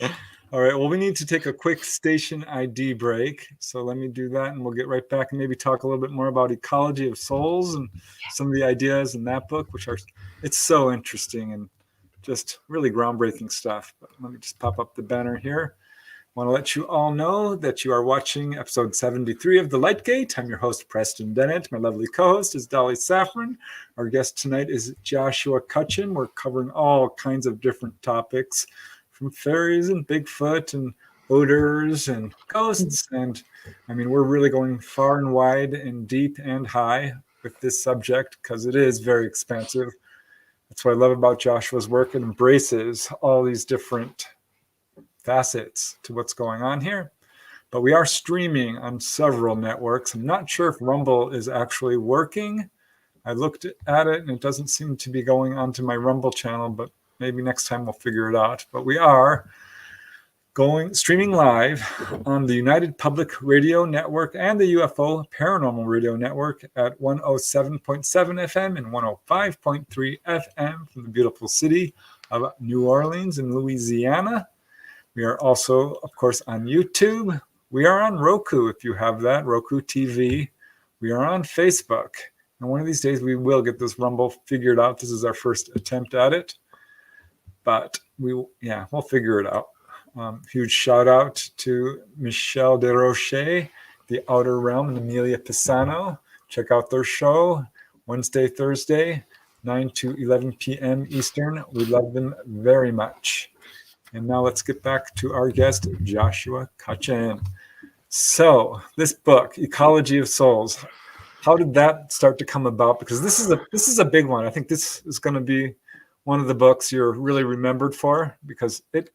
Yeah. All right. Well, we need to take a quick station ID break. So let me do that, and we'll get right back and maybe talk a little bit more about Ecology of Souls and some of the ideas in that book, it's so interesting and just really groundbreaking stuff. But let me just pop up the banner here. I want to let you all know that you are watching episode 73 of The Lightgate. I'm your host, Preston Dennett. My lovely co-host is Dolly Saffron. Our guest tonight is Joshua Cutchin. We're covering all kinds of different topics, from fairies and Bigfoot and odors and ghosts. And I mean, we're really going far and wide and deep and high with this subject because it is very expansive. That's what I love about Joshua's work. It embraces all these different facets to what's going on here. But we are streaming on several networks. I'm not sure if Rumble is actually working. I looked at it and it doesn't seem to be going onto my Rumble channel, but maybe next time we'll figure it out. But we are streaming live on the United Public Radio Network and the UFO Paranormal Radio Network at 107.7 FM and 105.3 FM from the beautiful city of New Orleans in Louisiana. We are also, of course, on YouTube. We are on Roku, if you have that, Roku TV. We are on Facebook. And one of these days we will get this Rumble figured out. This is our first attempt at it. But we'll figure it out. Huge shout out to Michelle DeRoche, The Outer Realm, and Amelia Pisano. Check out their show Wednesday, Thursday, 9 to 11 p.m. Eastern. We love them very much. And now let's get back to our guest, Joshua Cutchin. So this book, Ecology of Souls, how did that start to come about? Because this is a big one. I think this is going to be one of the books you're really remembered for, because it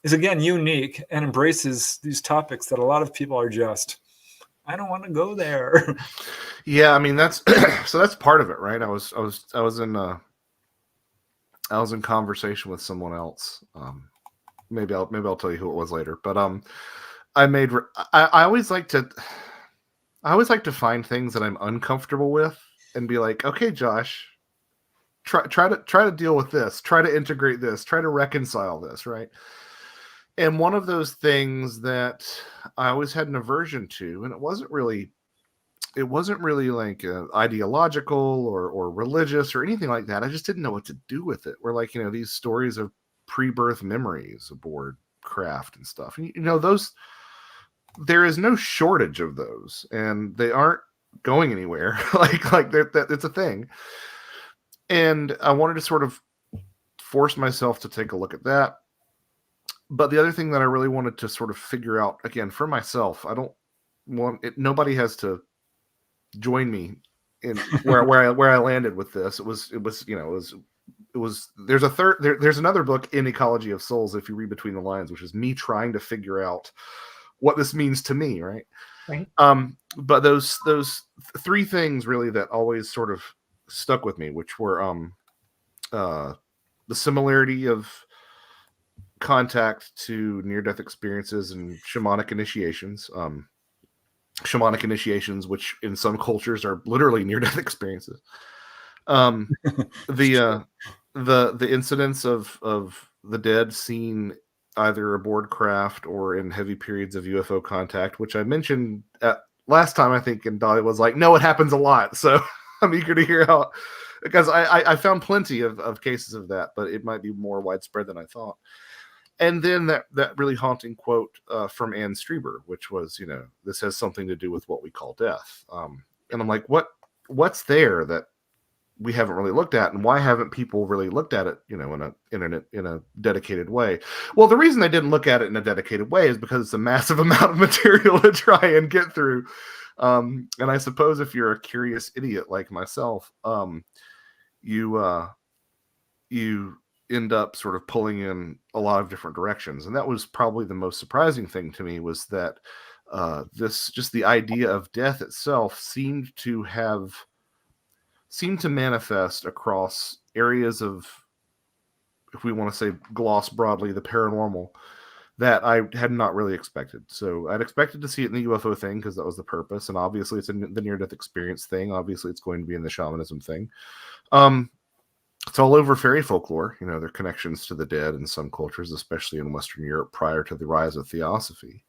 is again unique and embraces these topics that a lot of people are just, I don't want to go there. Yeah, I mean that's so that's part of it, right? I was in conversation with someone else. Maybe I'll tell you who it was later. But I always like to find things that I'm uncomfortable with and be like, okay, Josh, try to deal with this, try to integrate this, try to reconcile this, right? And one of those things that I always had an aversion to, and it wasn't really like ideological or religious or anything like that. I just didn't know what to do with it. We're like, these stories of pre-birth memories aboard craft and stuff. And, those, there is no shortage of those, and they aren't going anywhere. that it's a thing. And I wanted to sort of force myself to take a look at that. But the other thing that I really wanted to sort of figure out, again, for myself, I don't want it, nobody has to join me in where I landed with this. It was there's another book in Ecology of Souls, if you read between the lines, which is me trying to figure out what this means to me, right? Right. But those three things really that always sort of stuck with me, which were the similarity of contact to near-death experiences and shamanic initiations. Shamanic initiations, which in some cultures are literally near-death experiences. The incidents of the dead seen either aboard craft or in heavy periods of UFO contact, which I mentioned last time, I think, and Dolly was like, no, it happens a lot. So I'm eager to hear how, because I found plenty of cases of that, but it might be more widespread than I thought. And then that really haunting quote from Anne Strieber, which was, this has something to do with what we call death. And I'm like, what's there that we haven't really looked at, and why haven't people really looked at it, in a dedicated way? Well, the reason they didn't look at it in a dedicated way is because it's a massive amount of material to try and get through. And I suppose if you're a curious idiot like myself, you end up sort of pulling in a lot of different directions. And that was probably the most surprising thing to me, was that the idea of death itself seemed to manifest across areas of, if we want to say gloss broadly, the paranormal, that I had not really expected. So I'd expected to see it in the UFO thing because that was the purpose. And obviously it's in the near-death experience thing. Obviously it's going to be in the shamanism thing. It's all over fairy folklore, their connections to the dead in some cultures, especially in Western Europe prior to the rise of theosophy,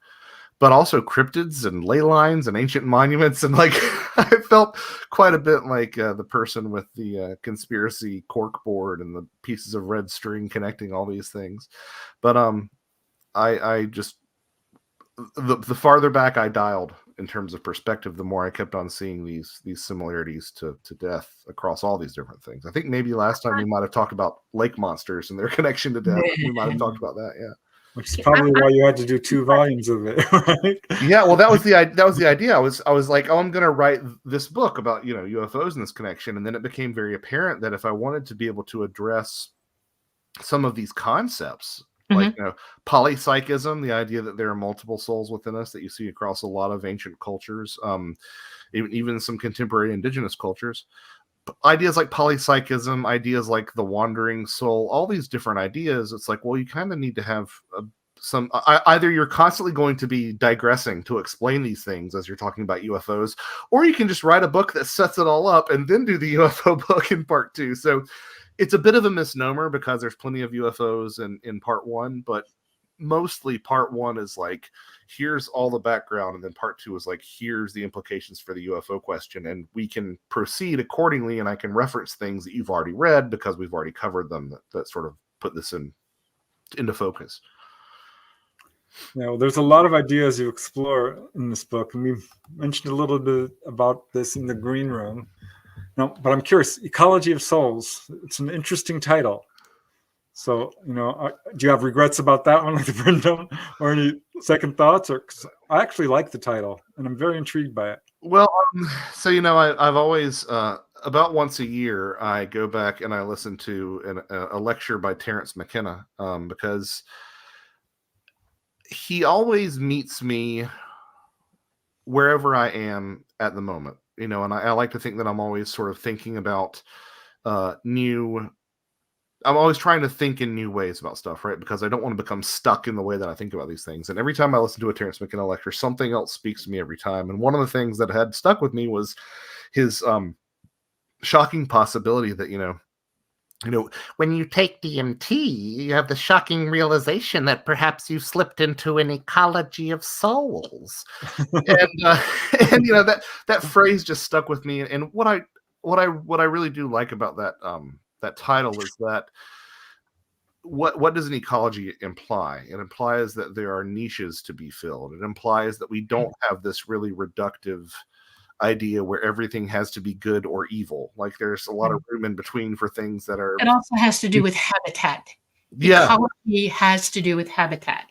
but also cryptids and ley lines and ancient monuments. And like, I felt quite a bit like the person with the conspiracy cork board and the pieces of red string connecting all these things. But I just, the farther back I dialed in terms of perspective, the more I kept on seeing these similarities to death across all these different things. I think maybe last time we might have talked about lake monsters and their connection to death. We might have talked about that, yeah. Which is probably why you had to do 2 volumes of it, right? Yeah, well, that was the idea. I was like, oh, I'm going to write this book about UFOs and this connection, and then it became very apparent that if I wanted to be able to address some of these concepts, like polypsychism, the idea that there are multiple souls within us that you see across a lot of ancient cultures, even some contemporary indigenous cultures. Ideas like polypsychism, ideas like the wandering soul, all these different ideas. It's like, well, you kind of need to have either you're constantly going to be digressing to explain these things as you're talking about UFOs, or you can just write a book that sets it all up and then do the UFO book in part 2. So it's a bit of a misnomer because there's plenty of UFOs in part 1, but mostly part 1 is like, here's all the background, and then part 2 is like, here's the implications for the UFO question, and we can proceed accordingly, and I can reference things that you've already read because we've already covered them that sort of put this into focus. Well, there's a lot of ideas you explore in this book, and we mentioned a little bit about this in the green room. No, but I'm curious, Ecology of Souls, it's an interesting title. So, do you have regrets about that one, like the Brimstone, or any second thoughts? Or, 'cause I actually like the title, and I'm very intrigued by it. Well, so, I've always, about once a year, I go back and I listen to a lecture by Terence McKenna, because, he always meets me wherever I am at the moment, and I like to think that I'm always sort of thinking about I'm always trying to think in new ways about stuff, right? Because I don't want to become stuck in the way that I think about these things. And every time I listen to a Terrence McKenna lecture, something else speaks to me every time. And one of the things that had stuck with me was his shocking possibility that, when you take DMT, you have the shocking realization that perhaps you slipped into an ecology of souls. and that phrase just stuck with me. And what I really do like about that title is that what does an ecology imply? It implies that there are niches to be filled. It implies that we don't have this really reductive idea where everything has to be good or evil. Like there's a lot of room in between for things that are. It also has to do with habitat. Yeah. Ecology has to do with habitat.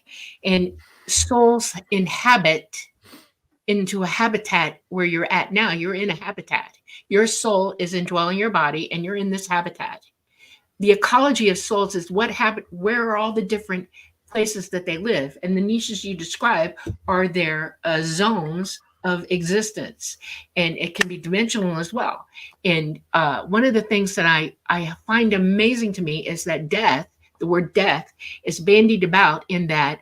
And souls inhabit into a habitat where you're at now. You're in a habitat. Your soul is indwelling your body, and you're in this habitat. The ecology of souls is where are all the different places that they live, and the niches you describe are their zones of existence, and it can be dimensional as well. And one of the things that I find amazing to me is that the word death, is bandied about in that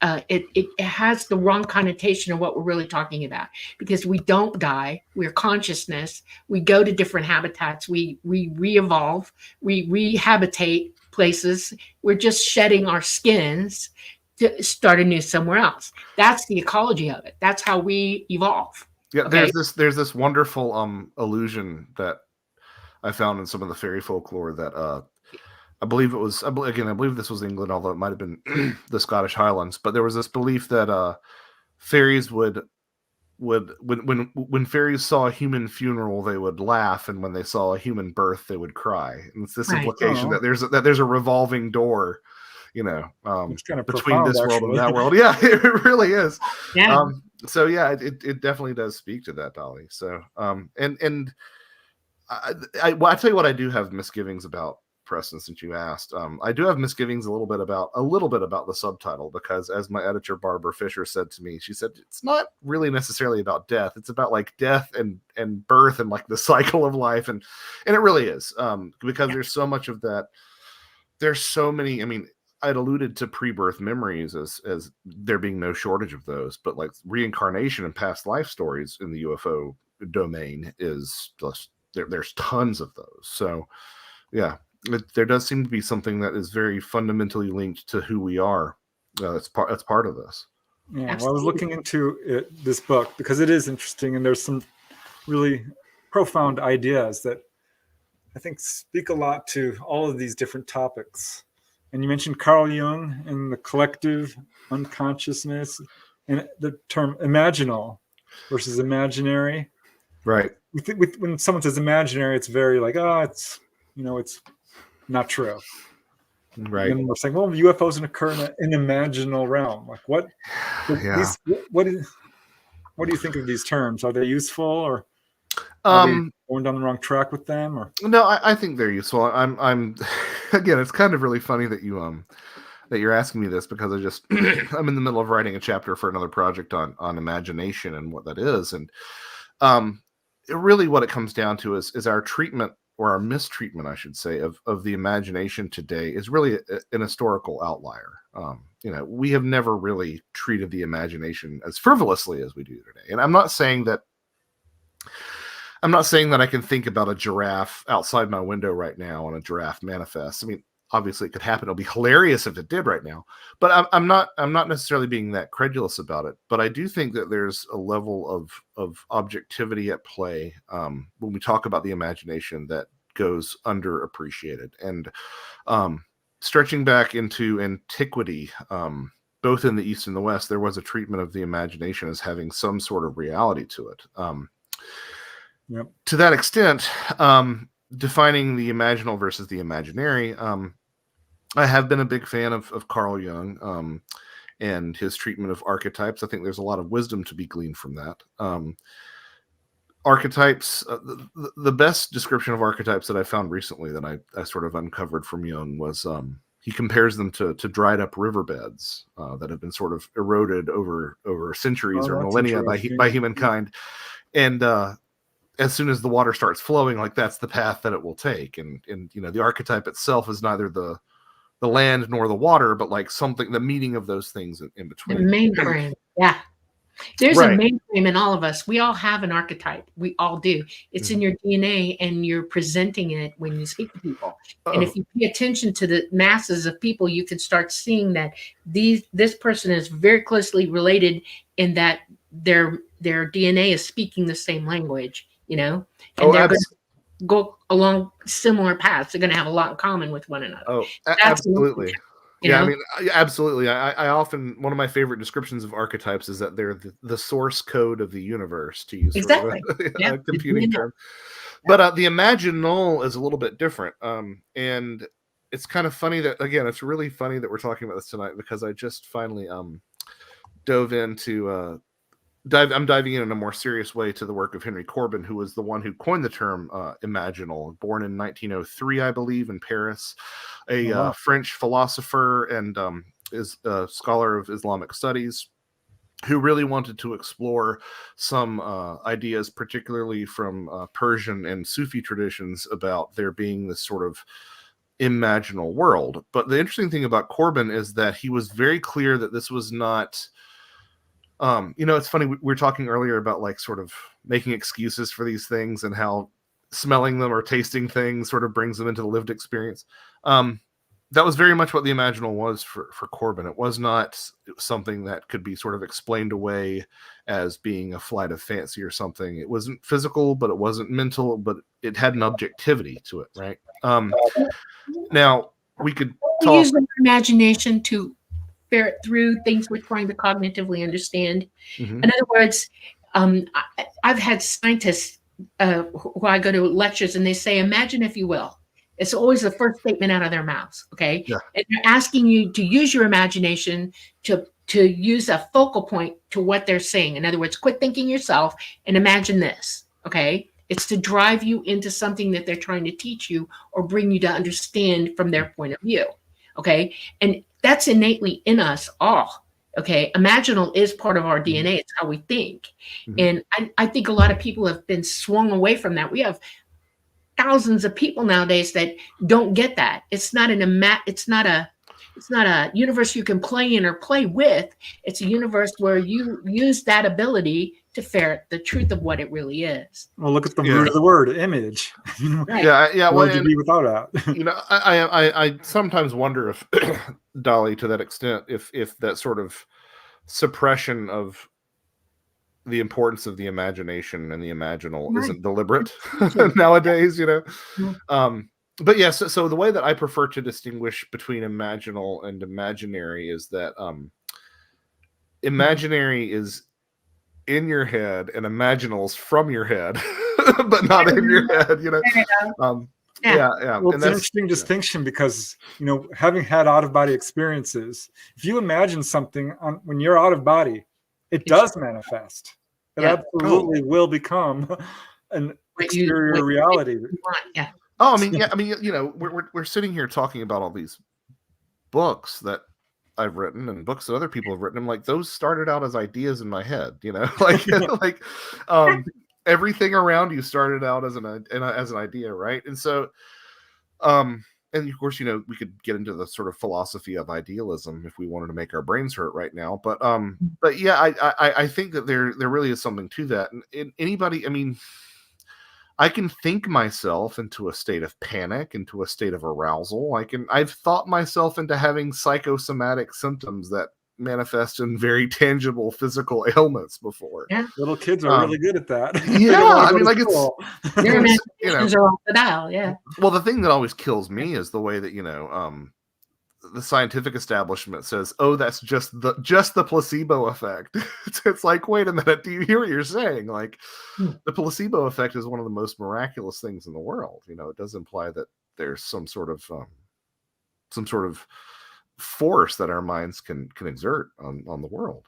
it has the wrong connotation of what we're really talking about, because we don't die. We're consciousness. We go to different habitats. We re-evolve. We rehabitate places. We're just shedding our skins to start anew somewhere else. That's the ecology of it. That's how we evolve. Yeah, okay? there's this wonderful illusion that I found in some of the fairy folklore that I believe this was England, although it might have been the Scottish Highlands. But there was this belief that fairies would when fairies saw a human funeral, they would laugh, and when they saw a human birth, they would cry. And it's this implication that there's a revolving door, it's kind of between profound, this world actually. and that world. Yeah, it really is. Yeah. So yeah, it definitely does speak to that, Dolly. So and I tell you what, I do have misgivings about, Preston, since you asked. I do have misgivings a little bit about the subtitle, because as my editor Barbara Fisher said to me, she said it's not really necessarily about death. It's about like death and birth and like the cycle of life, and it really is, because there's so much of that. There's so many. I mean, I'd alluded to pre-birth memories as there being no shortage of those, but like reincarnation and past life stories in the UFO domain is just there's tons of those. So yeah. There does seem to be something that is very fundamentally linked to who we are. That's part of this. Yeah, well, I was looking into this book because it is interesting, and there's some really profound ideas that I think speak a lot to all of these different topics. And you mentioned Carl Jung and the collective unconsciousness, and the term imaginal versus imaginary. Right. When someone says imaginary, it's very like, it's not true. Right. And we're saying, well, UFOs can occur in an imaginal realm. Like what? Yeah. What do you think of these terms? Are they useful, or are we going down the wrong track with them? Or no, I think they're useful. I'm again, it's kind of really funny that you're asking me this, because I'm in the middle of writing a chapter for another project on imagination and what that is, and really what it comes down to is our treatment, or our mistreatment, I should say, of the imagination today is really an historical outlier. We have never really treated the imagination as frivolously as we do today. And I'm not saying that I can think about a giraffe outside my window right now and a giraffe manifests. I mean, obviously it could happen. It'll be hilarious if it did right now, but I'm not necessarily being that credulous about it. But I do think that there's a level of objectivity at play when we talk about the imagination that goes underappreciated. And stretching back into antiquity, both in the East and the West, there was a treatment of the imagination as having some sort of reality to it. Yep. To that extent, defining the imaginal versus the imaginary, I have been a big fan of Carl Jung and his treatment of archetypes. I think there's a lot of wisdom to be gleaned from that. Archetypes, the best description of archetypes that I found recently that I sort of uncovered from Jung was he compares them to dried up riverbeds that have been sort of eroded over centuries or millennia by humankind. And as soon as the water starts flowing, like that's the path that it will take. And the archetype itself is neither the land nor the water, but like something, the meaning of those things in between. The mainframe. Yeah. There's a mainframe in all of us. We all have an archetype. We all do. It's in your DNA, and you're presenting it when you speak to people. And if you pay attention to the masses of people, you can start seeing that this person is very closely related in that their DNA is speaking the same language, and they're going to go along similar paths. They're going to have a lot in common with one another. Oh, absolutely. Yeah, I mean, absolutely. I often, one of my favorite descriptions of archetypes is that they're the source code of the universe, to use exactly a computing term. But the imaginal is a little bit different. And it's kind of funny that, again, it's really funny that we're talking about this tonight, because I just finally dove into I'm diving in a more serious way to the work of Henry Corbin, who was the one who coined the term imaginal, born in 1903, I believe, in Paris, a French philosopher and is a scholar of Islamic studies, who really wanted to explore some ideas, particularly from Persian and Sufi traditions, about there being this sort of imaginal world. But the interesting thing about Corbin is that he was very clear that this was not... it's funny, we were talking earlier about like sort of making excuses for these things and how smelling them or tasting things sort of brings them into the lived experience. That was very much what the imaginal was for Corbin. It was not something that could be sort of explained away as being a flight of fancy or something. It wasn't physical, but it wasn't mental, but it had an objectivity to it, right? Now, we could talk... use our imagination to ferret through things we're trying to cognitively understand. In other words, I've had scientists who I go to lectures, and they say, imagine if you will. It's always the first statement out of their mouths, okay? Yeah. And they're asking you to use your imagination to use a focal point to what they're saying. In other words, quit thinking yourself and imagine this, okay? It's to drive you into something that they're trying to teach you or bring you to understand from their point of view, okay? And that's innately in us all, okay? Imaginal is part of our DNA. It's how we think. And I think a lot of people have been swung away from that. We have thousands of people nowadays that don't get that. It's not a universe you can play in or play with. It's a universe where you use that ability to ferret the truth of what it really is. Well, look at the root of the word, image. Right. Yeah. What would you be without that? I sometimes wonder if Dolly, to that extent, if that sort of suppression of the importance of the imagination and the imaginal isn't deliberate nowadays, But yes, so the way that I prefer to distinguish between imaginal and imaginary is that imaginary is in your head and imaginal is from your head, but not in your head, Well, it's an interesting distinction because, having had out-of-body experiences, if you imagine something when you're out of body, it does manifest. It absolutely will become an exterior reality. Yeah. Oh, we're sitting here talking about all these books that I've written and books that other people have written. I'm like, those started out as ideas in my head, everything around you started out as an idea, right? And so, and of course, we could get into the sort of philosophy of idealism if we wanted to make our brains hurt right now. But yeah, I think that there really is something to that. And anybody, I can think myself into a state of panic, into a state of arousal. I've thought myself into having psychosomatic symptoms that manifest in very tangible physical ailments before. Yeah. Little kids are really good at that. Yeah, their imaginations are off the dial. Yeah. Well, the thing that always kills me is the way that the scientific establishment says, "Oh, that's just the placebo effect." It's like, wait a minute, do you hear what you're saying? The placebo effect is one of the most miraculous things in the world. It does imply that there's some sort of force that our minds can exert on the world,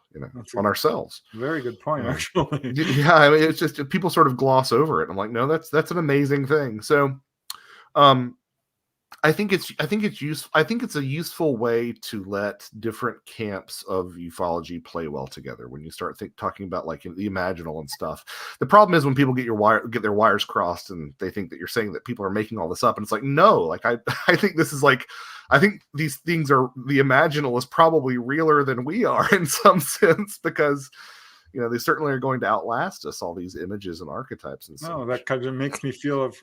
on ourselves. Very good point, actually. Yeah, it's just people sort of gloss over it. I'm like, no, that's an amazing thing. So, I think it's useful. I think it's a useful way to let different camps of ufology play well together. When you start talking about like the imaginal and stuff, the problem is when people get their wires crossed and they think that you're saying that people are making all this up, and it's like, no, like I think this is like, I think these things are, the imaginal is probably realer than we are in some sense, because they certainly are going to outlast us, all these images and archetypes and stuff. No, that kind of makes me feel of,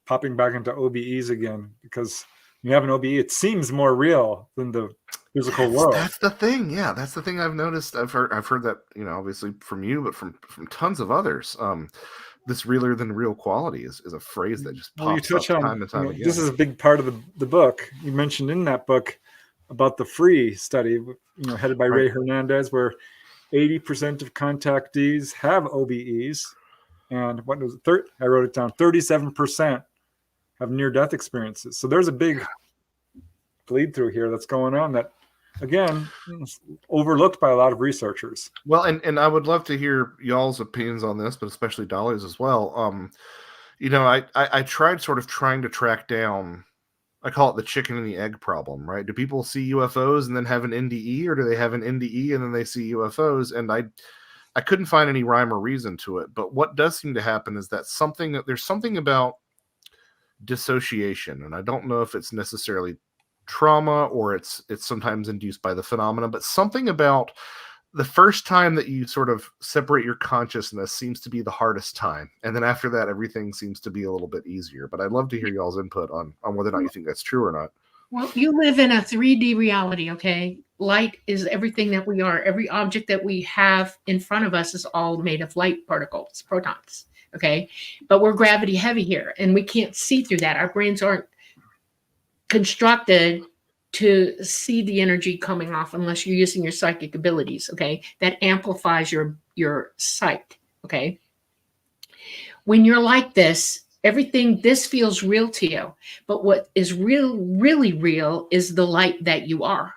popping back into OBEs again, because you have an OBE, it seems more real than the physical world. That's the thing. Yeah, that's the thing I've noticed. I've heard that, obviously from you, but from tons of others. This realer than real quality is a phrase that just pops up time and time again. This is a big part of the book. You mentioned in that book about the FREE study, headed by Ray Hernandez, where 80% of contactees have OBEs, and what was it? I wrote it down. 37% have near-death experiences. So there's a big bleed through here that's going on that, again, is overlooked by a lot of researchers. Well, and I would love to hear y'all's opinions on this, but especially Dolly's as well. I tried trying to track down, I call it the chicken and the egg problem, right? Do people see UFOs and then have an NDE, or do they have an NDE and then they see UFOs? And I couldn't find any rhyme or reason to it. But what does seem to happen is that there's something about dissociation, and I don't know if it's necessarily trauma or it's sometimes induced by the phenomena, but something about the first time that you sort of separate your consciousness seems to be the hardest time. And then after that, everything seems to be a little bit easier. But I'd love to hear y'all's input on whether or not you think that's true or not. Well, you live in a 3D reality, okay? Light is everything that we are. Every object that we have in front of us is all made of light particles, protons, okay? But we're gravity heavy here, and we can't see through that. Our brains aren't constructed to see the energy coming off unless you're using your psychic abilities, okay? That amplifies your sight, okay? When you're like this, this feels real to you. But what is really real is the light that you are.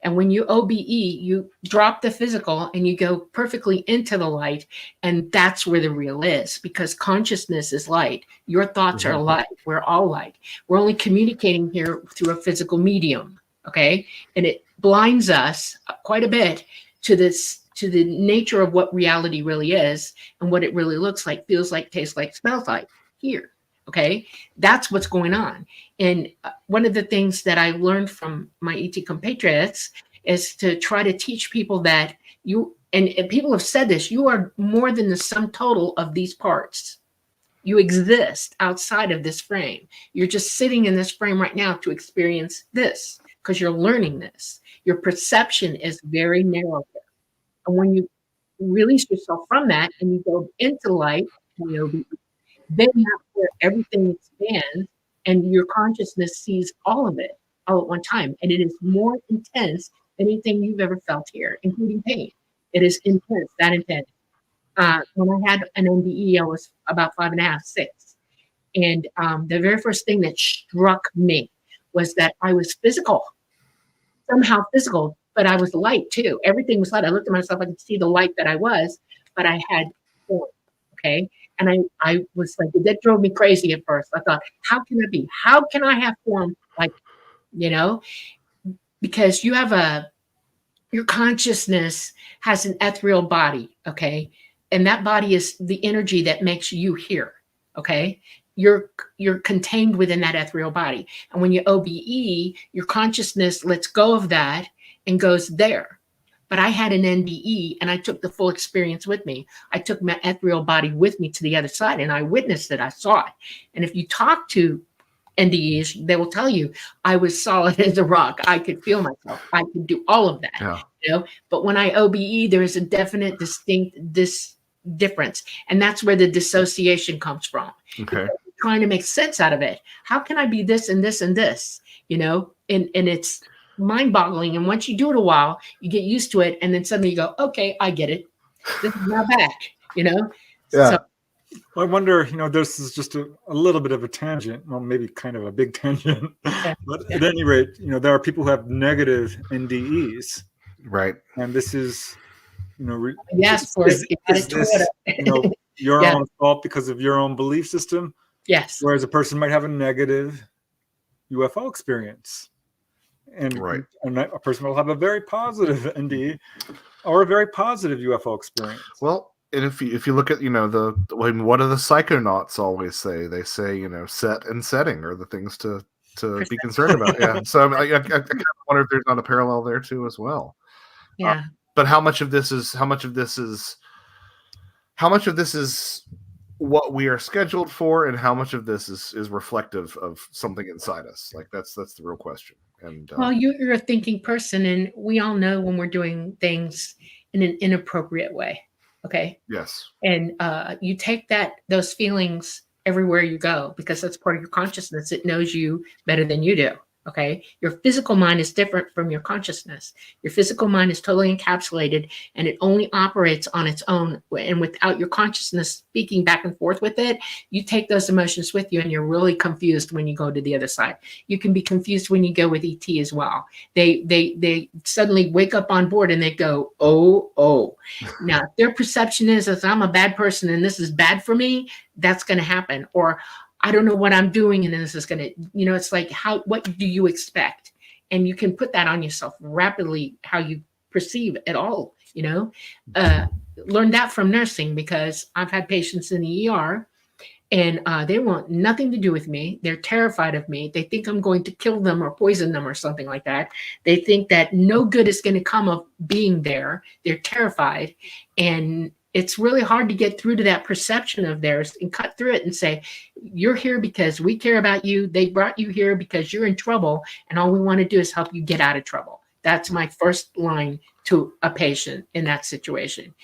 And when you OBE, you drop the physical and you go perfectly into the light. And that's where the real is, because consciousness is light. Your thoughts are light. We're all light. We're only communicating here through a physical medium. Okay. And it blinds us quite a bit to the nature of what reality really is and what it really looks like, feels like, tastes like, smells like here. Okay. That's what's going on. And one of the things that I learned from my ET compatriots is to try to teach people that and people have said this, you are more than the sum total of these parts. You exist outside of this frame. You're just sitting in this frame right now to experience this because you're learning this. Your perception is very narrow here. And when you release yourself from that and you go into light, then that's where everything expands and your consciousness sees all of it all at one time. And it is more intense than anything you've ever felt here, including pain. It is intense, that intense. When I had an NDE, I was about 5.5, 6. And the very first thing that struck me was that I was physical, somehow physical, but I was light too. Everything was light. I looked at myself, I could see the light that I was, but I had form, okay? And I was like, that drove me crazy at first. I thought, how can it be? How can I have form like, because you have your consciousness has an ethereal body, okay? And that body is the energy that makes you here, okay? You're contained within that ethereal body. And when you OBE, your consciousness lets go of that and goes there. But I had an NDE and I took the full experience with me. I took my ethereal body with me to the other side and I witnessed it. I saw it. And if you talk to NDEs, they will tell you I was solid as a rock. I could feel myself. I could do all of that. Yeah. But when I OBE, there is a definite, distinct difference. And that's where the dissociation comes from. Okay. Trying to make sense out of it. How can I be this and this and this? And it's mind-boggling. And once you do it a while, you get used to it, and then suddenly you go, "Okay, I get it. This is now back." Yeah. So, I wonder. This is just a little bit of a tangent. Well, maybe kind of a big tangent. But at any rate, there are people who have negative NDEs, right? And this is, yes, is this, your own fault because of your own belief system? Yes. Whereas a person might have a negative UFO experience. And, Right. and a person will have a very positive NDE or a very positive UFO experience. Well, and if you look at, what do the psychonauts always say? They say, set and setting are the things to be concerned about. Yeah. So I mean, I kind of wonder if there's not a parallel there too as well. Yeah. But how much of this is what we are scheduled for, and how much of this is reflective of something inside us? Like that's the real question. And Well, you're a thinking person, and we all know when we're doing things in an inappropriate way. Okay. yes. And you take those feelings everywhere you go, because that's part of your consciousness. It knows you better than you do. Okay. Your physical mind is different from your consciousness. Your physical mind is totally encapsulated, and it only operates on its own. And without your consciousness speaking back and forth with it, you take those emotions with you, and you're really confused when you go to the other side. You can be confused when you go with ET as well. They suddenly wake up on board and they go, oh. Now, if their perception is that I'm a bad person and this is bad for me, that's going to happen. Or I don't know what I'm doing, and then this is going to, it's like, what do you expect? And you can put that on yourself rapidly, how you perceive it all, learn that from nursing, because I've had patients in the ER, and they want nothing to do with me. They're terrified of me. They think I'm going to kill them or poison them or something like that. They think that no good is going to come of being there. They're terrified. And it's really hard to get through to that perception of theirs and cut through it and say, you're here because we care about you. They brought you here because you're in trouble, and all we want to do is help you get out of trouble. That's my first line to a patient in that situation.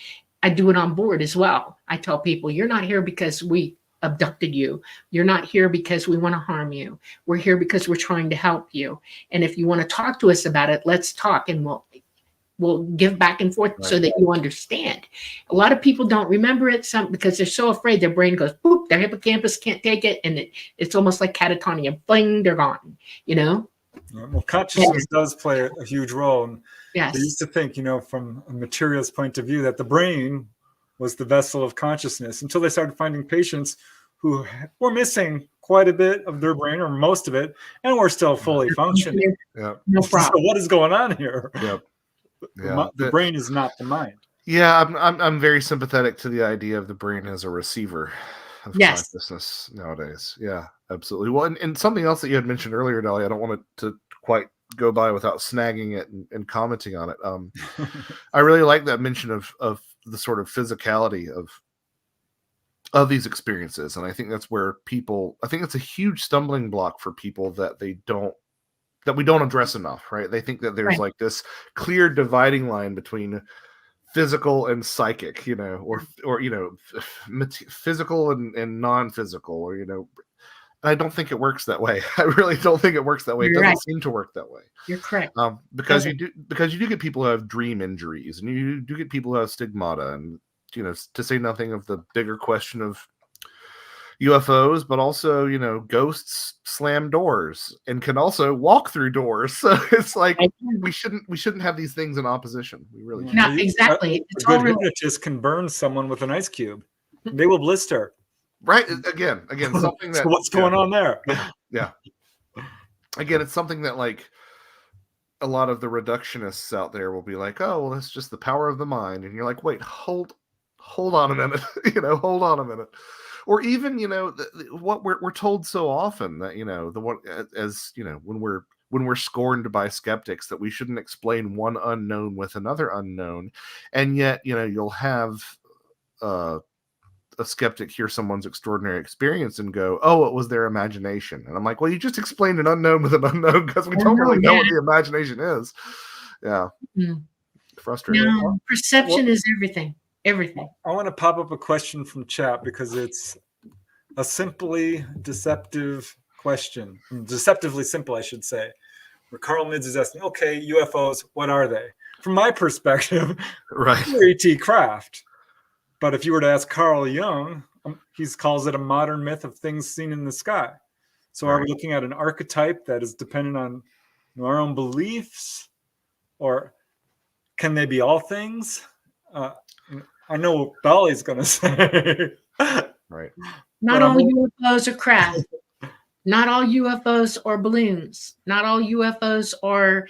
I do it on board as well. I tell people, you're not here because we abducted you. You're not here because we want to harm you. We're here because we're trying to help you. And if you want to talk to us about it, let's talk, and we'll give back and forth so that you understand. A lot of people don't remember it because they're so afraid their brain goes boop, their hippocampus can't take it, and it's almost like catatonia. Bling, they're gone, Well, consciousness does play a huge role. And Yes. they used to think, from a materialist point of view, that the brain was the vessel of consciousness, until they started finding patients who were missing quite a bit of their brain, or most of it, and were still fully functioning. Yeah. No problem. So what is going on here? Yep. Yeah. The brain is not the mind. Yeah, I'm very sympathetic to the idea of the brain as a receiver of consciousness nowadays. Yeah, absolutely. Well, and something else that you had mentioned earlier, Dolly, I don't want it to quite go by without snagging it and commenting on it. I really like that mention of the sort of physicality of these experiences, and I think that's where I think it's a huge stumbling block for people that we don't address enough, right? They think that there's like this clear dividing line between physical and psychic, or physical and non-physical, or I don't think it works that way. I really don't think it works that way. It doesn't seem to work that way. You're correct. Because you do get people who have dream injuries, and you do get people who have stigmata, and to say nothing of the bigger question of UFOs, but also, ghosts slam doors and can also walk through doors. So it's like we shouldn't have these things in opposition. We really no, exactly. A good hypnotist can burn someone with an ice cube. They will blister. Right. Again, something that. So what's going on there? Yeah. Again, it's something that like a lot of the reductionists out there will be like, oh, well, that's just the power of the mind, and you're like, wait, hold on a minute, hold on a minute. Or even, what we're told so often that, the one, as when we're scorned by skeptics, that we shouldn't explain one unknown with another unknown. And yet, you'll have a skeptic hear someone's extraordinary experience and go, oh, it was their imagination. And I'm like, well, you just explained an unknown with an unknown, because we don't really know what the imagination is. Yeah. Mm-hmm. Frustrating. No, perception is everything. Everything. I want to pop up a question from chat, because it's a simply deceptive question. Deceptively simple, I should say. Where Carl Mids is asking, okay, UFOs, what are they? From my perspective, they're ET craft. But if you were to ask Carl Jung, he calls it a modern myth of things seen in the sky. So are we looking at an archetype that is dependent on our own beliefs? Or can they be all things? I know what Dolly's going to say. Right. Not all UFOs are craft. Not all UFOs are balloons. Not all UFOs are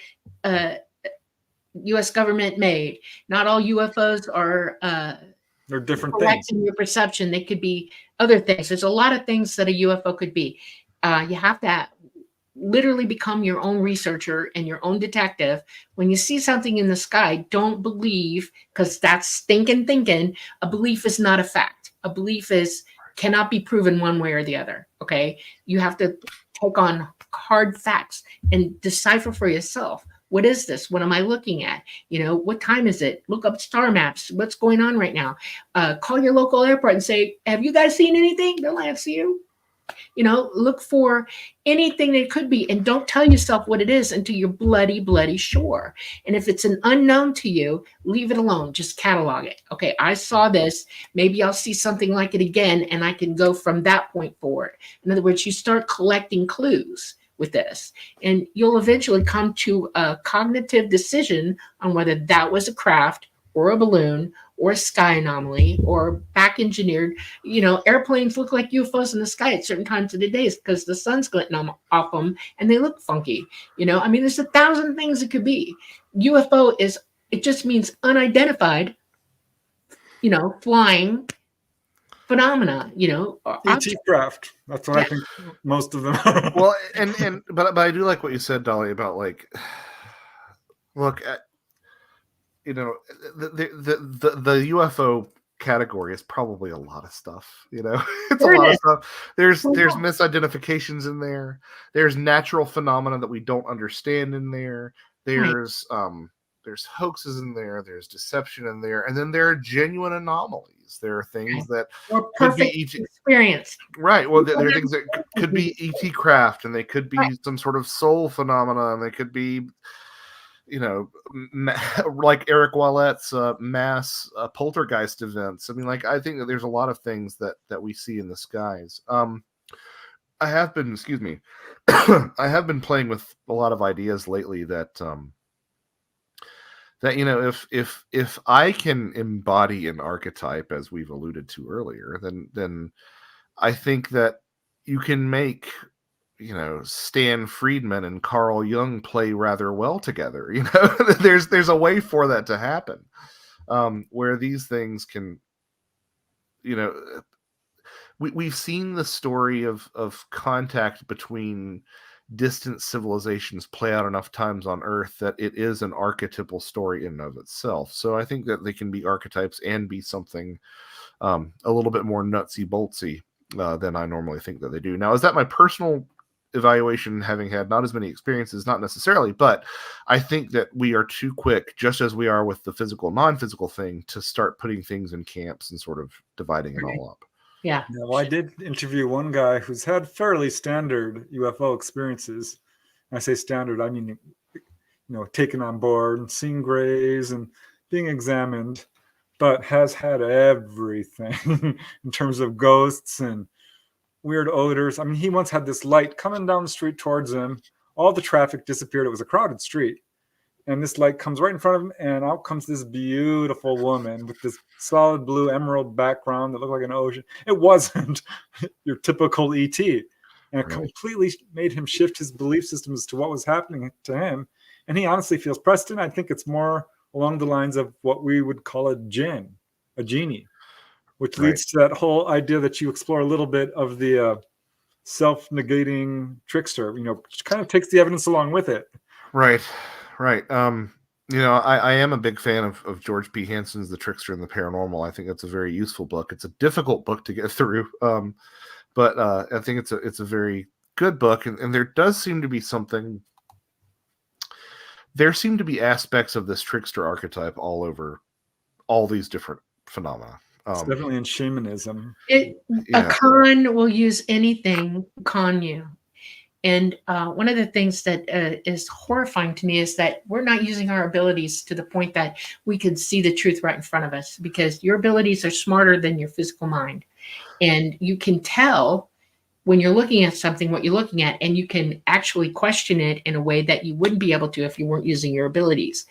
U.S. government made. Not all UFOs are They're different correct things. in your perception. They could be other things. There's a lot of things that a UFO could be. You have to literally become your own researcher and your own detective. When you see something in the sky, don't believe, because that's stinking thinking. A belief is not a fact. A belief cannot be proven one way or the other. Okay. You have to take on hard facts and decipher for yourself. What is this? What am I looking at? What time is it? Look up star maps. What's going on right now? Call your local airport and say, have you guys seen anything? They'll answer you. Look for anything that it could be, and don't tell yourself what it is until you're bloody sure. And if it's an unknown to you, leave it alone. Just catalog it. Okay, I saw this. Maybe I'll see something like it again, and I can go from that point forward. In other words, you start collecting clues with this, and you'll eventually come to a cognitive decision on whether that was a craft or a balloon or a sky anomaly or back engineered. Airplanes look like UFOs in the sky at certain times of the day because the sun's glinting off them and they look funky. There's 1,000 things it could be. UFO it just means unidentified, flying phenomena, ET craft. That's what I think most of them are. Well, but I do like what you said, Dolly, about like, look at, the UFO category is probably a lot of stuff. It's a lot of stuff. There's misidentifications in there. There's natural phenomena that we don't understand in there. There's hoaxes in there. There's deception in there, and then there are genuine anomalies. There are things that could be experience. Right. Well, there are things that could be ET craft, and they could be some sort of soul phenomena, and they could be, like Eric Wallett's mass poltergeist events. I think that there's a lot of things that we see in the skies. I have been, I have been playing with a lot of ideas lately that if I can embody an archetype, as we've alluded to earlier, then I think that you can make Stan Friedman and Carl Jung play rather well together. There's a way for that to happen, where these things can, we've seen the story of contact between distant civilizations play out enough times on Earth that it is an archetypal story in and of itself. So I think that they can be archetypes and be something a little bit more nutsy boltsy than I normally think that they do. Now, is that my personal evaluation, having had not as many experiences? Not necessarily, but I think that we are too quick, just as we are with the physical non-physical thing, to start putting things in camps and sort of dividing it all up. Yeah. Well, I did interview one guy who's had fairly standard UFO experiences. And I say standard, I mean, taken on board and seeing grays and being examined, but has had everything in terms of ghosts and weird odors. He once had this light coming down the street towards him. All the traffic disappeared. It was a crowded street. And this light comes right in front of him, and out comes this beautiful woman with this solid blue emerald background that looked like an ocean. It wasn't your typical ET. And it completely made him shift his belief system as to what was happening to him. And he honestly feels, Preston, I think it's more along the lines of what we would call a jinn, a genie, which leads to that whole idea that you explore a little bit of the self-negating trickster, which kind of takes the evidence along with it. Right. I am a big fan of George P. Hansen's The Trickster and the Paranormal. I think that's a very useful book. It's a difficult book to get through, but I think it's a very good book. And there does seem to be something. There seem to be aspects of this trickster archetype all over all these different phenomena. It's definitely in shamanism. A con will use anything to con you. And one of the things that is horrifying to me is that we're not using our abilities to the point that we can see the truth right in front of us, because your abilities are smarter than your physical mind. And you can tell when you're looking at something what you're looking at, and you can actually question it in a way that you wouldn't be able to if you weren't using your abilities.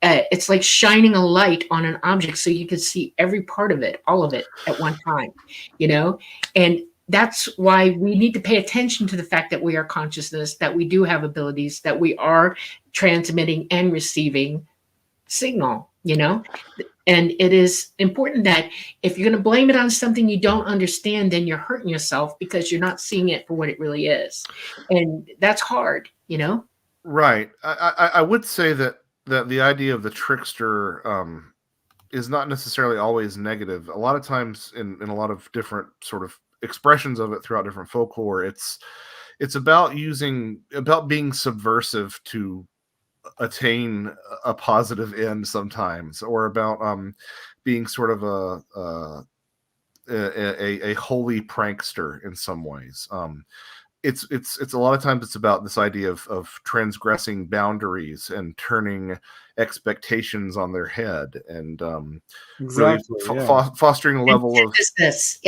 It's like shining a light on an object so you can see every part of it, all of it at one time, And that's why we need to pay attention to the fact that we are consciousness, that we do have abilities, that we are transmitting and receiving signal, and it is important that if you're going to blame it on something you don't understand, then you're hurting yourself because you're not seeing it for what it really is. And that's hard, Right. I would say that the idea of the trickster is not necessarily always negative. A lot of times in a lot of different sort of expressions of it throughout different folklore, it's about being subversive to attain a positive end sometimes, or about being sort of a holy prankster in some ways. It's a lot of times it's about this idea of transgressing boundaries and turning expectations on their head, and Exactly, really fostering a level of this.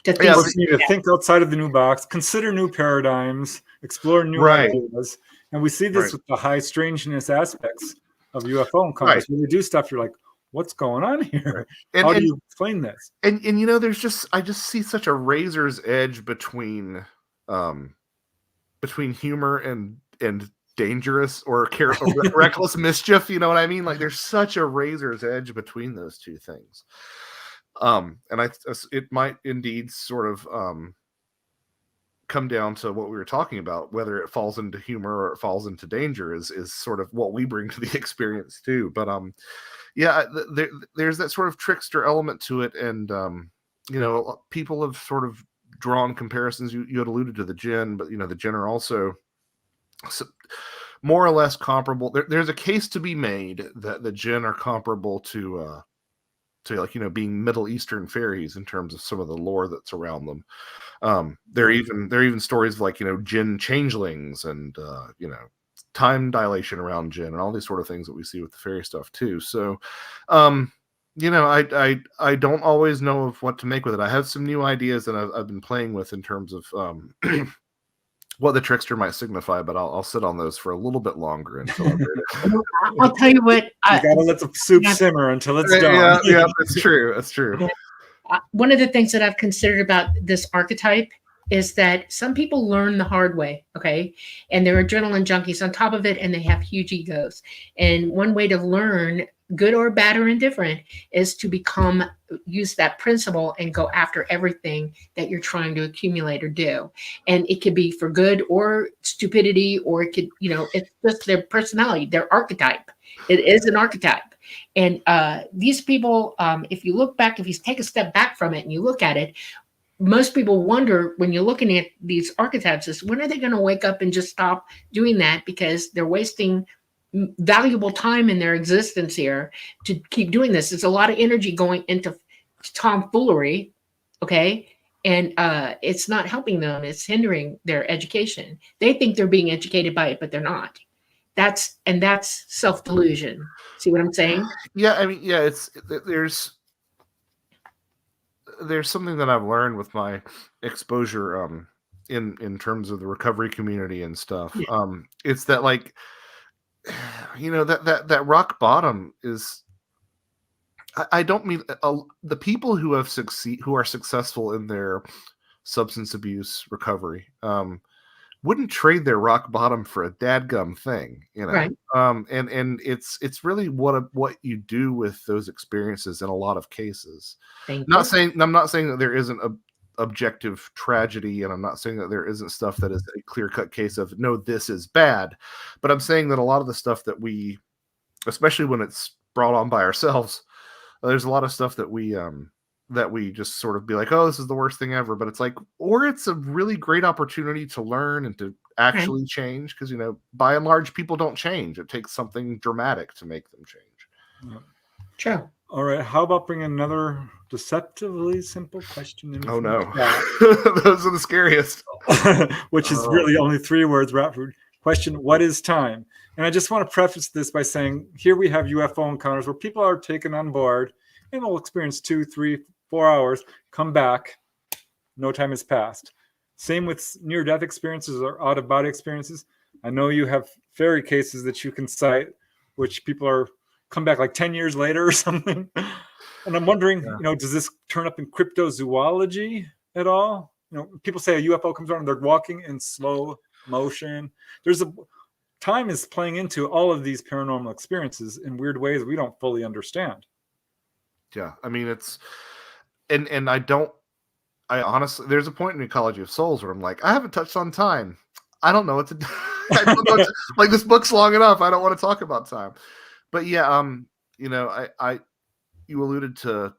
Forcing you to think outside of the new box, consider new paradigms, explore new ideas. And we see this with the high strangeness aspects of UFO encounters. When they do stuff, you're like, what's going on here? How do you explain this? And I just see such a razor's edge between humor and dangerous or reckless mischief. You know what I mean? Like, there's such a razor's edge between those two things. And it might indeed sort of come down to what we were talking about, whether it falls into humor or it falls into danger is sort of what we bring to the experience too. But there's that sort of trickster element to it, and people have sort of drawn comparisons. You had alluded to the jinn, but the jinn are also more or less comparable. There's a case to be made that the jinn are comparable to being Middle Eastern fairies in terms of some of the lore that's around them. There are even stories of jinn changelings and time dilation around jinn and all these sort of things that we see with the fairy stuff too. So I don't always know of what to make with it. I have some new ideas that I've been playing with in terms of what the trickster might signify, but I'll sit on those for a little bit longer until I'm ready. I'll tell you what. You gotta let the soup simmer until it's done. Yeah, that's true. That's true. One of the things that I've considered about this archetype is that some people learn the hard way, okay? And they're adrenaline junkies on top of it, and they have huge egos. And one way to learn, good or bad or indifferent, is to use that principle and go after everything that you're trying to accumulate or do. And it could be for good or stupidity, or it could, it's just their personality, their archetype. It is an archetype. And these people, if you take a step back from it and you look at it, most people wonder when you're looking at these archetypes is, when are they going to wake up and just stop doing that, because they're wasting valuable time in their existence here to keep doing this. It's a lot of energy going into tomfoolery, okay? And it's not helping them. It's hindering their education. They think they're being educated by it, but they're not. That's self-delusion. See what I'm saying? Yeah, I mean, yeah, there's something that I've learned with my exposure in terms of the recovery community and stuff. Yeah. It's that that rock bottom is, I don't mean the people who are successful in their substance abuse recovery wouldn't trade their rock bottom for a dadgum thing, Right. And it's really what you do with those experiences in a lot of cases. I'm not saying that there isn't a objective tragedy, and I'm not saying that there isn't stuff that is a clear-cut case of, no, this is bad, but I'm saying that a lot of the stuff that we, especially when it's brought on by ourselves, there's a lot of stuff that we just sort of be like, oh, this is the worst thing ever, but it's or it's a really great opportunity to learn and to actually change, because by and large people don't change. It takes something dramatic to make them change. True. All right, how about bringing another deceptively simple question in? Oh no. Those are the scariest. Which is really only 3 words, Ratford. Question: what is time? And I just want to preface this by saying, here we have UFO encounters where people are taken on board and will experience 2, 3, 4 hours, come back, no time has passed. Same with near-death experiences or out-of-body experiences. I know you have fairy cases that you can cite, which people are come back 10 years later or something. And I'm wondering, does this turn up in cryptozoology at all? people say a UFO comes around and they're walking in slow motion. Time is playing into all of these paranormal experiences in weird ways we don't fully understand. Yeah, I mean, it's and I honestly, there's a point in Ecology of Souls where I'm like, I haven't touched on time. I don't know what to do. I don't know like, this book's long enough. I don't want to talk about time. But yeah, you alluded to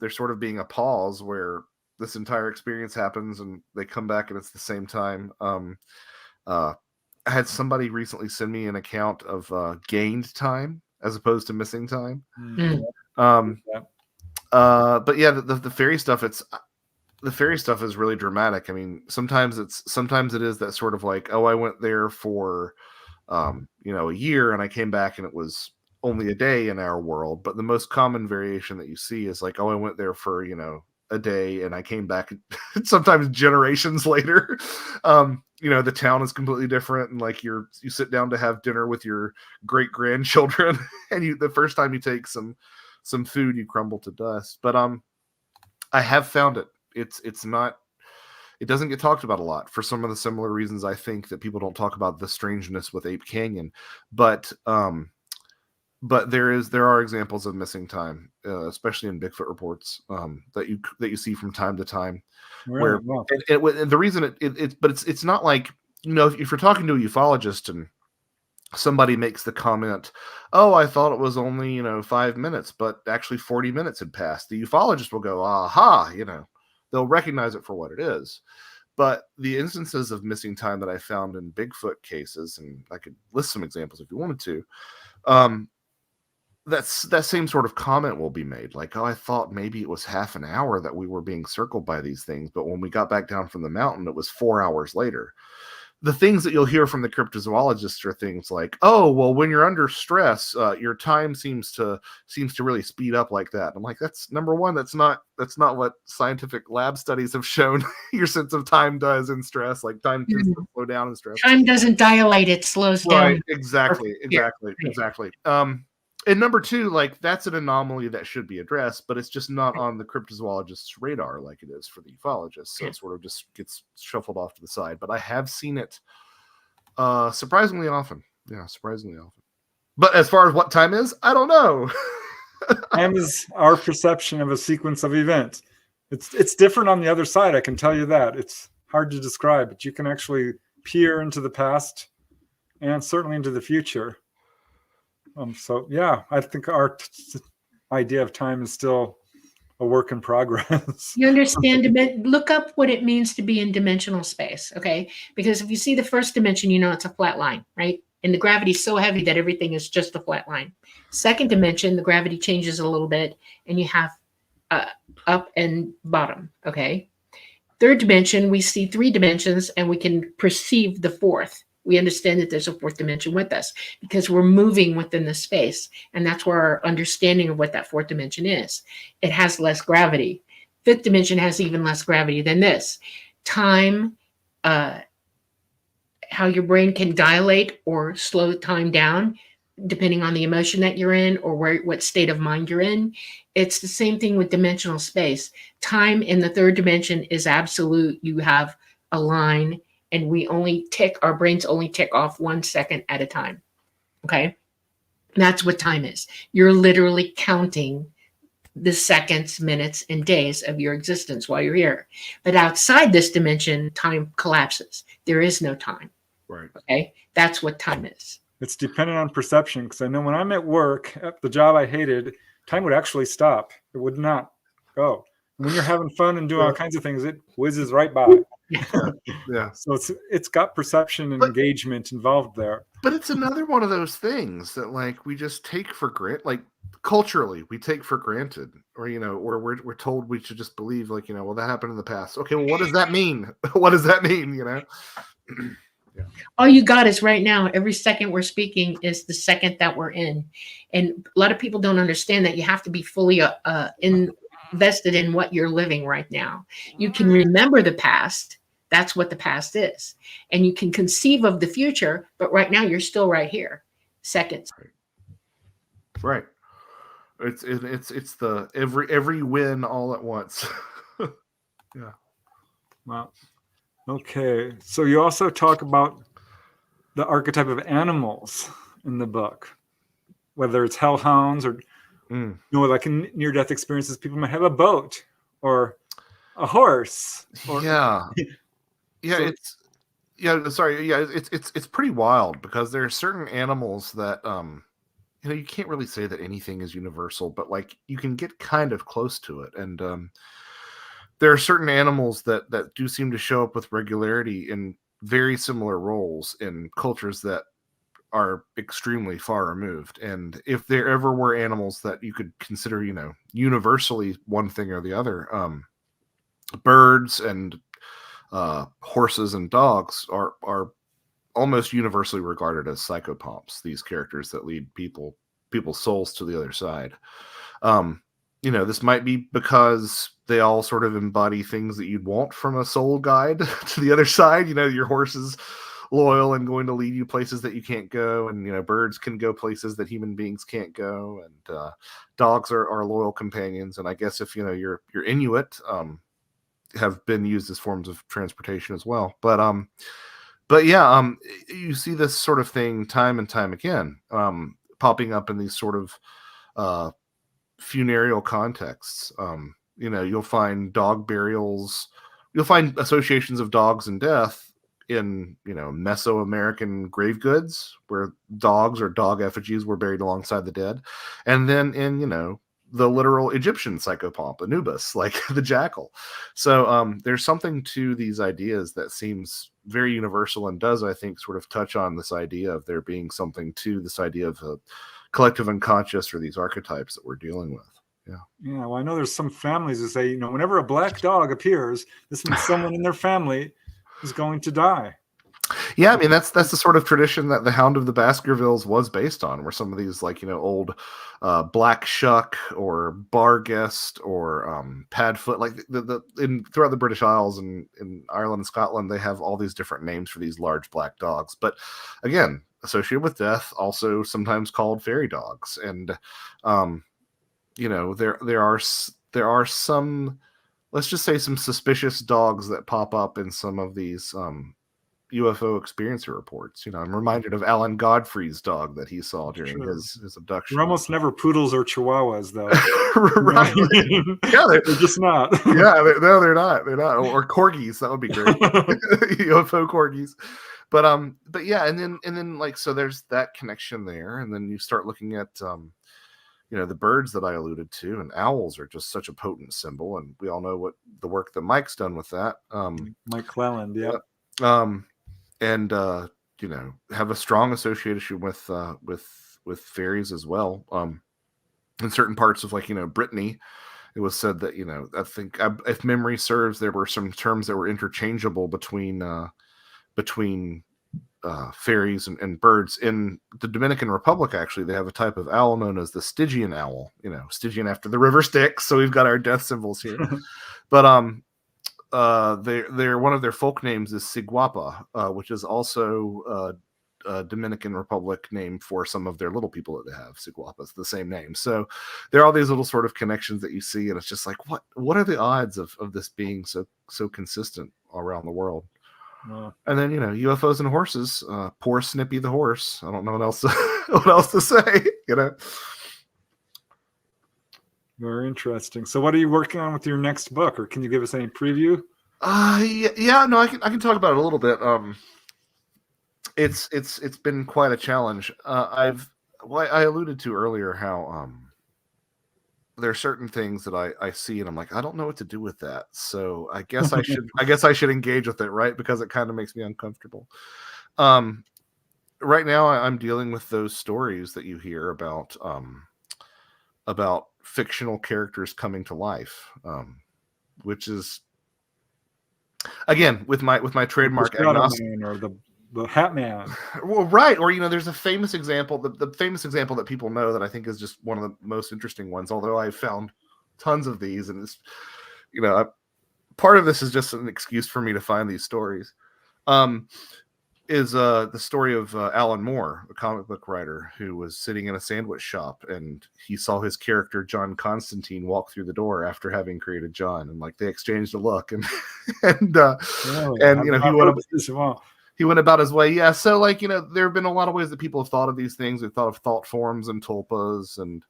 there sort of being a pause where this entire experience happens and they come back and it's the same time. I had somebody recently send me an account of gained time as opposed to missing time. But yeah, the fairy stuff, the fairy stuff is really dramatic. I mean, sometimes it is that sort of like, oh, I went there for a year and I came back and it was only a day in our world. But the most common variation that you see is like, oh, I went there for a day and I came back sometimes generations later. The town is completely different, and like you sit down to have dinner with your great grandchildren and the first time you take some food, you crumble to dust. But I have found it. It doesn't get talked about a lot for some of the similar reasons I think that people don't talk about the strangeness with Ape Canyon. But there are examples of missing time, especially in Bigfoot reports, that you see from time to time. Really? Where and the reason it's not like, if you're talking to a ufologist and somebody makes the comment, oh, I thought it was only 5 minutes, but actually 40 minutes had passed, the ufologist will go, aha, they'll recognize it for what it is. But the instances of missing time that I found in Bigfoot cases, and I could list some examples if you wanted to, that same sort of comment will be made, like, oh, I thought maybe it was half an hour that we were being circled by these things, but when we got back down from the mountain, it was 4 hours later. The things that you'll hear from the cryptozoologists are things like, oh, well, when you're under stress, your time seems to really speed up like that. I'm like, that's number one. That's not what scientific lab studies have shown your sense of time does in stress. Like, time tends to slow down in stress. Time doesn't dilate; it slows down. Exactly. And number two, like, that's an anomaly that should be addressed, but it's just not on the cryptozoologist's radar like it is for the ufologist. So it sort of just gets shuffled off to the side. But I have seen it surprisingly often. Yeah, surprisingly often. But as far as what time is, I don't know. Time is our perception of a sequence of events. It's different on the other side, I can tell you that. It's hard to describe, but you can actually peer into the past and certainly into the future. So yeah, I think our idea of time is still a work in progress. You understand? Look up what it means to be in dimensional space, okay? Because if you see the first dimension, it's a flat line, right? And the gravity is so heavy that everything is just a flat line. Second dimension, the gravity changes a little bit, and you have up and bottom, okay? Third dimension, we see 3 dimensions, and we can perceive the fourth. We understand that there's a fourth dimension with us because we're moving within the space. And that's where our understanding of what that fourth dimension is. It has less gravity. Fifth dimension has even less gravity than this. Time, how your brain can dilate or slow time down, depending on the emotion that you're in or what state of mind you're in. It's the same thing with dimensional space. Time in the third dimension is absolute. You have a line, and our brains only tick off 1 second at a time. Okay. That's what time is. You're literally counting the seconds, minutes, and days of your existence while you're here. But outside this dimension, time collapses. There is no time. Right. Okay. That's what time is. It's dependent on perception, because I know when I'm at work at the job I hated, time would actually stop. It would not go. When you're having fun and doing all kinds of things, it whizzes right by. Yeah. So it's got perception and engagement involved there. But it's another one of those things that, like, we just take for granted. Like, culturally, we take for granted, or or we're told we should just believe, like, well, that happened in the past. Okay, well, what does that mean? What does that mean? Yeah. All you got is right now. Every second we're speaking is the second that we're in, and a lot of people don't understand that you have to be fully invested in what you're living right now. You can remember the past. That's what the past is. And you can conceive of the future, but right now you're still right here. Seconds. Right. It's the every win all at once. Yeah. Wow. Okay. So you also talk about the archetype of animals in the book, whether it's hellhounds or like in near-death experiences, people might have a boat or a horse. Or, Yeah. Yeah, so, it's pretty wild because there are certain animals that you can't really say that anything is universal, but like you can get kind of close to it. And there are certain animals that do seem to show up with regularity in very similar roles in cultures that are extremely far removed. And if there ever were animals that you could consider, universally one thing or the other, birds and horses and dogs are almost universally regarded as psychopomps, these characters that lead people's souls to the other side. This might be because they all sort of embody things that you'd want from a soul guide to the other side. Your horse is loyal and going to lead you places that you can't go, and birds can go places that human beings can't go, and dogs are loyal companions. And I guess if you're Inuit, have been used as forms of transportation as well. But yeah, you see this sort of thing time and time again, popping up in these sort of funereal contexts. You'll find dog burials, you'll find associations of dogs and death in Mesoamerican grave goods where dogs or dog effigies were buried alongside the dead, and then in the literal Egyptian psychopomp Anubis, like the jackal. So there's something to these ideas that seems very universal and does, I think, sort of touch on this idea of there being something to this idea of a collective unconscious or these archetypes that we're dealing with. Yeah. Well, I know there's some families that say, whenever a black dog appears, this means someone in their family is going to die. Yeah, I mean that's the sort of tradition that the Hound of the Baskervilles was based on, where some of these old Black Shuck or Barguest or Padfoot, like throughout the British Isles and in Ireland and Scotland, they have all these different names for these large black dogs. But again, associated with death, also sometimes called fairy dogs. And there are some, let's just say, some suspicious dogs that pop up in some of these UFO experiencer reports. I'm reminded of Alan Godfrey's dog that he saw during his abduction. They're almost never poodles or chihuahuas, though. Right? Yeah, they're just not. Yeah, they're not. They're not. Or corgis. That would be great. UFO corgis. But yeah, and then so there's that connection there, and then you start looking at the birds that I alluded to, and owls are just such a potent symbol, and we all know what the work that Mike's done with that. Mike Cleland, yeah. And have a strong association with fairies as well. In certain parts of Brittany, it was said that I think, if memory serves, there were some terms that were interchangeable between fairies and birds. In the Dominican Republic, actually, they have a type of owl known as the Stygian owl. Stygian after the river Styx, so we've got our death symbols here. But they're one of their folk names is Siguapa, which is also a Dominican Republic name for some of their little people that they have. Siguapa is the same name. So there are all these little sort of connections that you see, and it's just like, what are the odds of this being so consistent around the world? And then UFOs and horses. Poor Snippy the horse. I don't know what else to say. Very interesting. So what are you working on with your next book, or can you give us any preview? No, I can talk about it a little bit. It's been quite a challenge. I alluded to earlier how there are certain things that I see and I'm like, I don't know what to do with that. So I guess I should engage with it, right? Because it kind of makes me uncomfortable. Right now I'm dealing with those stories that you hear about fictional characters coming to life, which is, again, with my trademark agnostic, or the Hat Man. Well, right. Or there's a famous example, the famous example that people know that I think is just one of the most interesting ones, although I've found tons of these, and it's part of this is just an excuse for me to find these stories. is the story of Alan Moore, a comic book writer who was sitting in a sandwich shop, and he saw his character John Constantine walk through the door after having created John, and like they exchanged a look, and he went about his way. Yeah, so like there have been a lot of ways that people have thought of these things. They've thought of thought forms and tulpas, and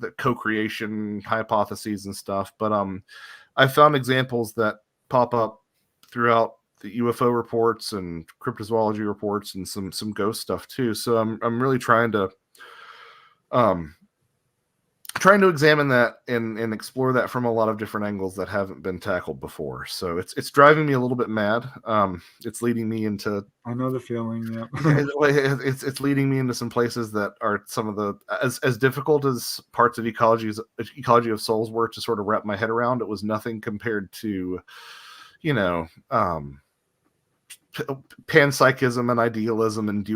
the co-creation hypotheses and stuff. But I found examples that pop up throughout the UFO reports and cryptozoology reports and some ghost stuff too. So I'm really trying to examine that and explore that from a lot of different angles that haven't been tackled before. So it's driving me a little bit mad. It's leading me into, I know the feeling. Yeah. it's leading me into some places that are some of the as difficult as parts of Ecology of Souls were to sort of wrap my head around. It was nothing compared to panpsychism and idealism and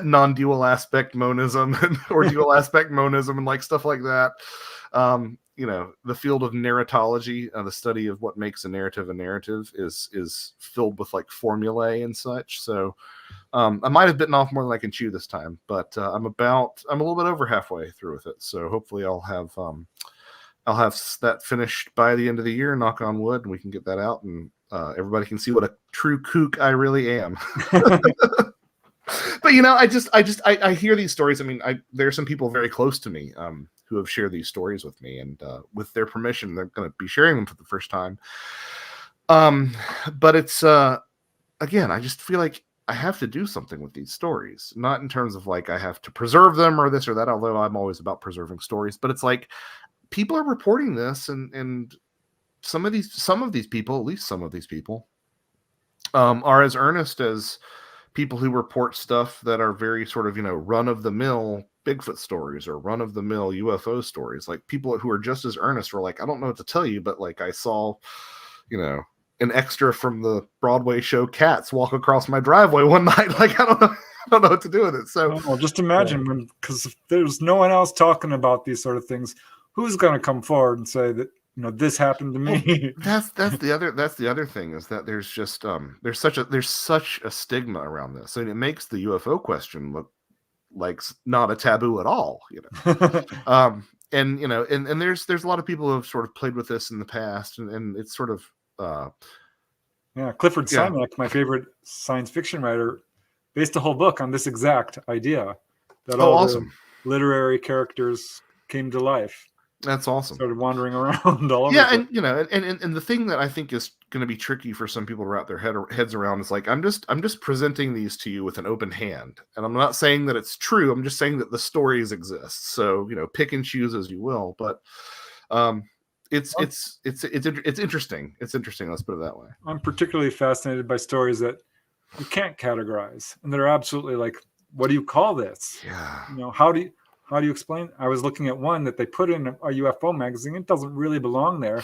non-dual aspect monism or dual aspect monism and like stuff like that. The field of narratology, the study of what makes a narrative is filled with like formulae and such. So I might have bitten off more than I can chew this time, but I'm a little bit over halfway through with it. So hopefully I'll have that finished by the end of the year, knock on wood, and we can get that out, and everybody can see what a true kook I really am. But I hear these stories. I mean, there are some people very close to me who have shared these stories with me, and with their permission, they're going to be sharing them for the first time. But it's again, I just feel like I have to do something with these stories, not in terms of like I have to preserve them or this or that, although I'm always about preserving stories, but it's like people are reporting this, and some of these people, at least some of these people, are as earnest as people who report stuff that are very sort of run-of-the-mill Bigfoot stories or run-of-the-mill UFO stories. Like people who are just as earnest were like, I don't know what to tell you, but like I saw, an extra from the Broadway show Cats walk across my driveway one night. Like I don't know what to do with it. So well, just imagine because if there's no one else talking about these sort of things, who's going to come forward and say that this happened to me? Well, that's the other thing is that there's just there's such a stigma around this, and it makes the UFO question look like not a taboo at all. And there's a lot of people who have sort of played with this in the past, and it's sort of Clifford Simak, my favorite science fiction writer, based a whole book on this exact idea that all awesome. The literary characters came to life. That's awesome. Started wandering around all over. Yeah, and and the thing that I think is going to be tricky for some people to wrap their heads around is like I'm just presenting these to you with an open hand, and I'm not saying that it's true. I'm just saying that the stories exist. So pick and choose as you will. But it's interesting. It's interesting. Let's put it that way. I'm particularly fascinated by stories that you can't categorize, and that are absolutely like, what do you call this? Yeah. How do you explain? I was looking at one that they put in a UFO magazine. It doesn't really belong there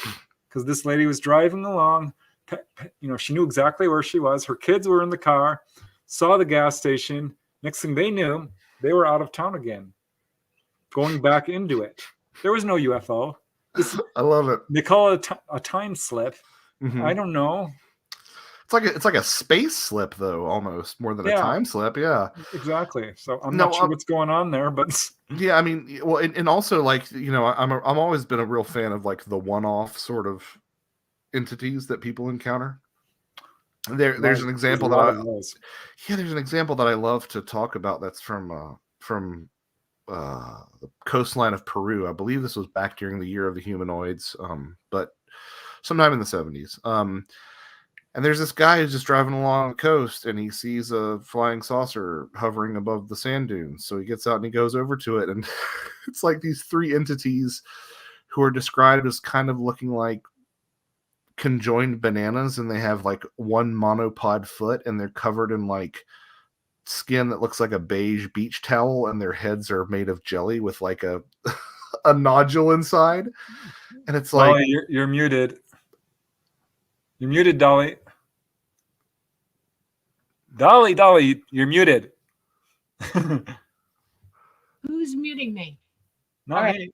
because this lady was driving along. She knew exactly where she was. Her kids were in the car, saw the gas station. Next thing they knew, they were out of town again, going back into it. There was no UFO. I love it. They call it a time slip. Mm-hmm. I don't know. It's like a space slip, though, almost more than a time slip. Yeah, exactly. So I'm not sure what's going on there, but yeah, I mean, well, and also like I'm always been a real fan of like the one-off sort of entities that people encounter. There's an example there's an example that I love to talk about. That's from the coastline of Peru. I believe this was back during the year of the humanoids, but sometime in the 70s. And there's this guy who's just driving along the coast, and he sees a flying saucer hovering above the sand dunes. So he gets out and he goes over to it, and it's like these three entities who are described as kind of looking like conjoined bananas, and they have like one monopod foot, and they're covered in like skin that looks like a beige beach towel, and their heads are made of jelly with like a nodule inside. And it's like, you're muted. You're muted, Dolly. Dolly, you're muted. Who's muting me? Not me.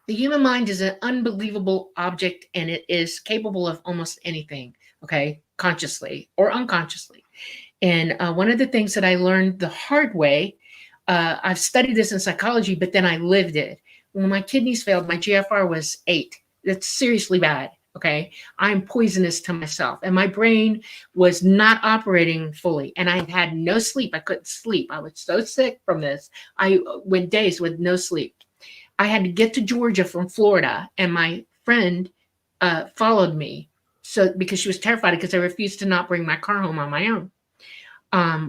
The human mind is an unbelievable object, and it is capable of almost anything, okay, consciously or unconsciously. And one of the things that I learned the hard way, I've studied this in psychology, but then I lived it. When my kidneys failed, my GFR was 8. That's seriously bad. Okay. I'm poisonous to myself. And my brain was not operating fully. And I had no sleep. I couldn't sleep. I was so sick from this. I went days with no sleep. I had to get to Georgia from Florida. And my friend followed me. So because she was terrified because I refused to not bring my car home on my own.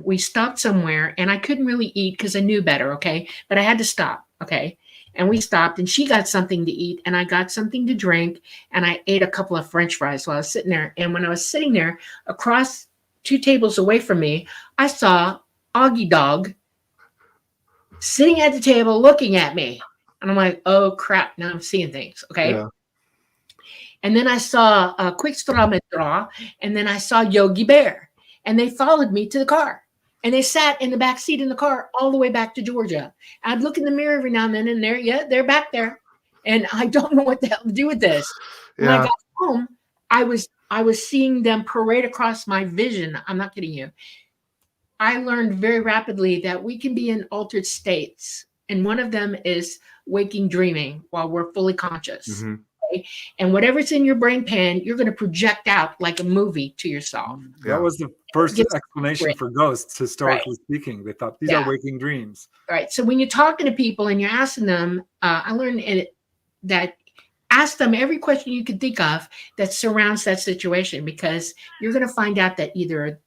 We stopped somewhere and I couldn't really eat because I knew better. Okay. But I had to stop. Okay. And we stopped and she got something to eat and I got something to drink and I ate a couple of French fries while I was sitting there. And when I was sitting there across 2 tables away from me, I saw Augie Dog sitting at the table looking at me. And I'm like, oh crap, now I'm seeing things. Okay. Yeah. And then I saw Quick Straw Metra, and then I saw Yogi Bear. And they followed me to the car. And they sat in the back seat in the car all the way back to Georgia. I'd look in the mirror every now and then, and they're back there. And I don't know what the hell to do with this. When I got home, I was seeing them parade across my vision. I'm not kidding you. I learned very rapidly that we can be in altered states. And one of them is waking dreaming while we're fully conscious. Mm-hmm. Okay? And whatever's in your brain pan, you're going to project out like a movie to yourself. That was the first explanation for ghosts, historically speaking. They thought these are waking dreams. Right. So when you're talking to people and you're asking them, I learned that ask them every question you can think of that surrounds that situation, because you're going to find out that either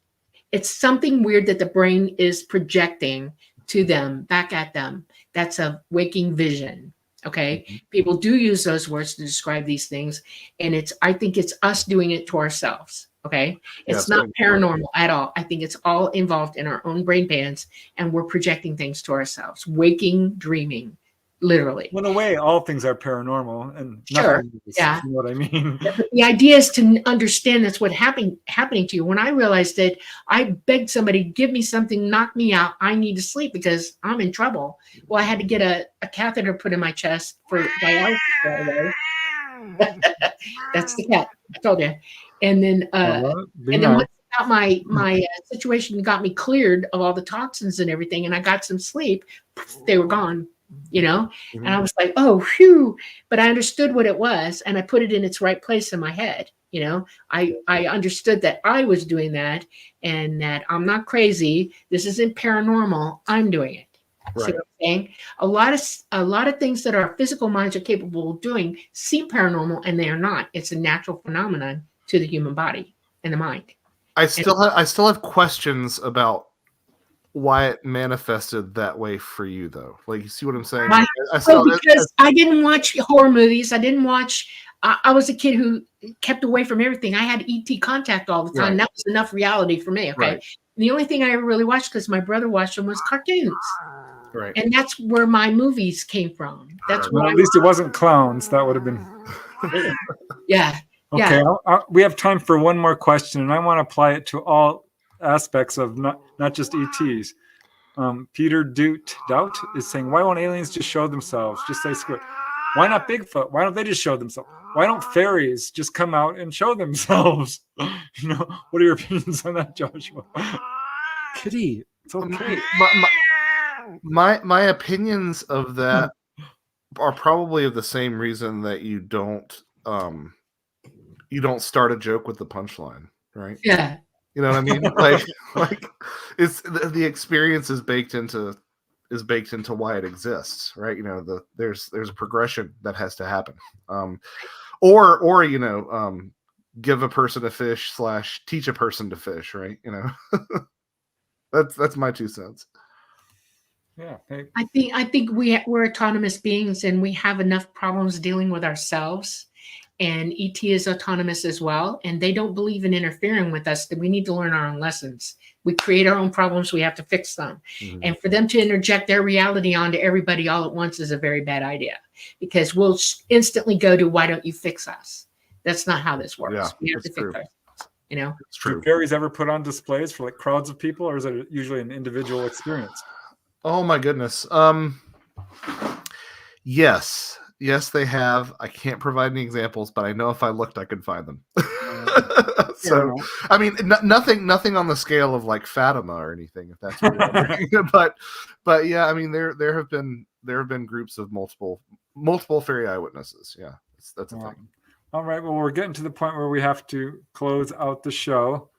it's something weird that the brain is projecting to them, back at them. That's a waking vision. Okay. Mm-hmm. People do use those words to describe these things. And I think it's us doing it to ourselves. Okay. It's not paranormal at all. I think it's all involved in our own brain pans and we're projecting things to ourselves. Waking, dreaming, literally. In a way, all things are paranormal and nothing is, you know what I mean? The idea is to understand that's what happening to you. When I realized that, I begged somebody, give me something, knock me out. I need to sleep because I'm in trouble. Well, I had to get a catheter put in my chest for dialysis right away. That's the cat. I told you. And then, once my situation got me cleared of all the toxins and everything, and I got some sleep, they were gone. You know, and I was like, oh, phew. But I understood what it was and I put it in its right place in my head. You know, I understood that I was doing that and that I'm not crazy. This isn't paranormal. I'm doing it. Right. See what I'm saying? A lot of things that our physical minds are capable of doing seem paranormal and they are not. It's a natural phenomenon to the human body and the mind. I still have questions about why it manifested that way for you, though. Like, you see what I'm saying? Because I didn't watch horror movies. I didn't watch. I was a kid who kept away from everything. I had ET contact all the time. Right. That was enough reality for me. Okay. Right. The only thing I ever really watched, because my brother watched them, was cartoons. Right. And that's where my movies came from. That's where at least it wasn't clowns. That would have been. Yeah. Okay. Yeah. We have time for one more question, and I want to apply it to all aspects of not just ETs. Peter Doubt is saying, why won't aliens just show themselves? Just say squid. Why not Bigfoot? Why don't they just show themselves? Why don't fairies just come out and show themselves? You know, what are your opinions on that, Joshua? Kitty, it's okay. My opinions of that are probably of the same reason that you don't start a joke with the punchline, right? Yeah. You know what I mean? like it's the experience is baked into why it exists, right? You know, there's a progression that has to happen. Or you know, give a person a fish / teach a person to fish, right? You know, that's my 2 cents. Yeah, I think we're autonomous beings, and we have enough problems dealing with ourselves. And ET is autonomous as well, and they don't believe in interfering with us. That we need to learn our own lessons. We create our own problems. We have to fix them. Mm-hmm. And for them to interject their reality onto everybody all at once is a very bad idea, because we'll instantly go to, why don't you fix us? That's not how this works. Yeah, we have to fix ourselves. You know, it's true. Do fairies ever put on displays for like crowds of people, or is it usually an individual experience? Oh my goodness. Yes. Yes, they have. I can't provide any examples, but I know if I looked, I could find them. Fair So, enough. I mean, nothing on the scale of like Fatima or anything, if that's what you're wondering. But yeah, I mean, there have been groups of multiple fairy eyewitnesses. Yeah, that's a thing. All right. Well, we're getting to the point where we have to close out the show.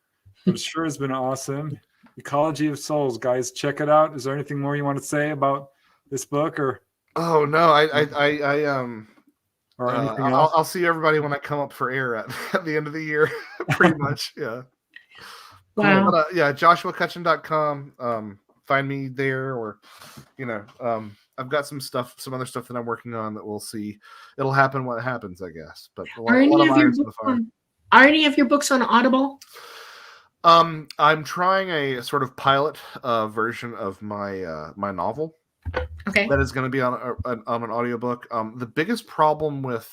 But it sure has been awesome. Ecology of Souls, guys, check it out. Is there anything more you want to say about this book, or? Oh no, Or anything else? I'll see everybody when I come up for air at the end of the year. Pretty much, yeah. Wow. Cool. But, yeah, JoshuaCutchin.com. Find me there, or I've got some other stuff that I'm working on that we'll see. It'll happen when it happens, I guess. But Are any of your books on Audible? I'm trying a sort of pilot version of my my novel. Okay. That is going to be on an audiobook. The biggest problem with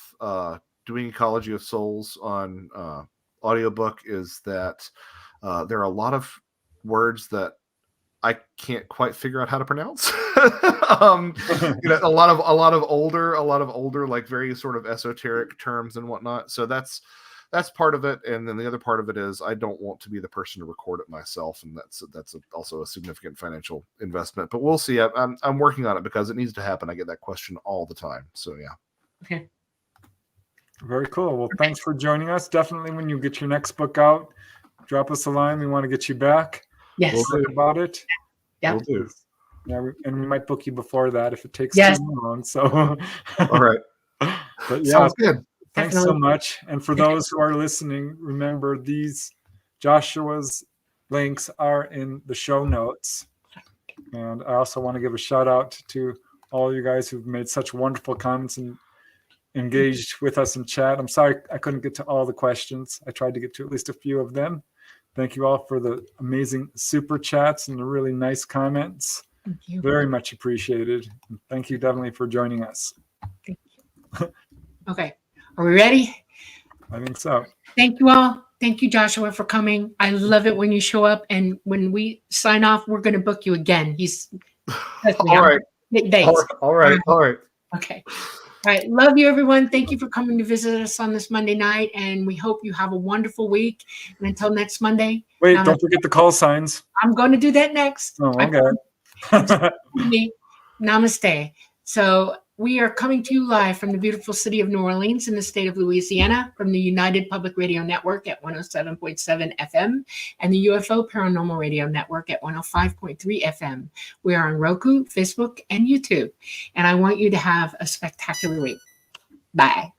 doing Ecology of Souls on audiobook is that there are a lot of words that I can't quite figure out how to pronounce. A lot of older, like very sort of esoteric terms and whatnot. So that's part of it, and then the other part of it is I don't want to be the person to record it myself, and that's also a significant financial investment. But we'll see. I'm working on it because it needs to happen. I get that question all the time. So yeah. Okay. Very cool. Well, thanks for joining us. Definitely, when you get your next book out, drop us a line. We want to get you back. Yes. We'll talk about it. Yeah. We'll do. Yeah, and we might book you before that if it takes Yes. too long. So. All right. But yeah. Sounds good. Thanks Definitely. so much. And for those who are listening, remember these Joshua's links are in the show notes. And I also want to give a shout out to all you guys who've made such wonderful comments and engaged with us in chat. I'm sorry I couldn't get to all the questions. I tried to get to at least a few of them. Thank you all for the amazing super chats and the really nice comments. Thank you. Very much appreciated. And thank you definitely for joining us. Okay. Are we ready? I think so. Thank you all. Thank you, Joshua, for coming. I love it when you show up. And when we sign off, we're going to book you again. All right. Dates. All right. Okay. All right. Love you, everyone. Thank you for coming to visit us on this Monday night. And we hope you have a wonderful week. And until next Monday. Wait, don't forget the call signs. I'm going to do that next. Oh, okay. Namaste. So we are coming to you live from the beautiful city of New Orleans in the state of Louisiana, from the United Public Radio Network at 107.7 FM and the UFO Paranormal Radio Network at 105.3 FM. We are on Roku, Facebook, and YouTube. And I want you to have a spectacular week. Bye.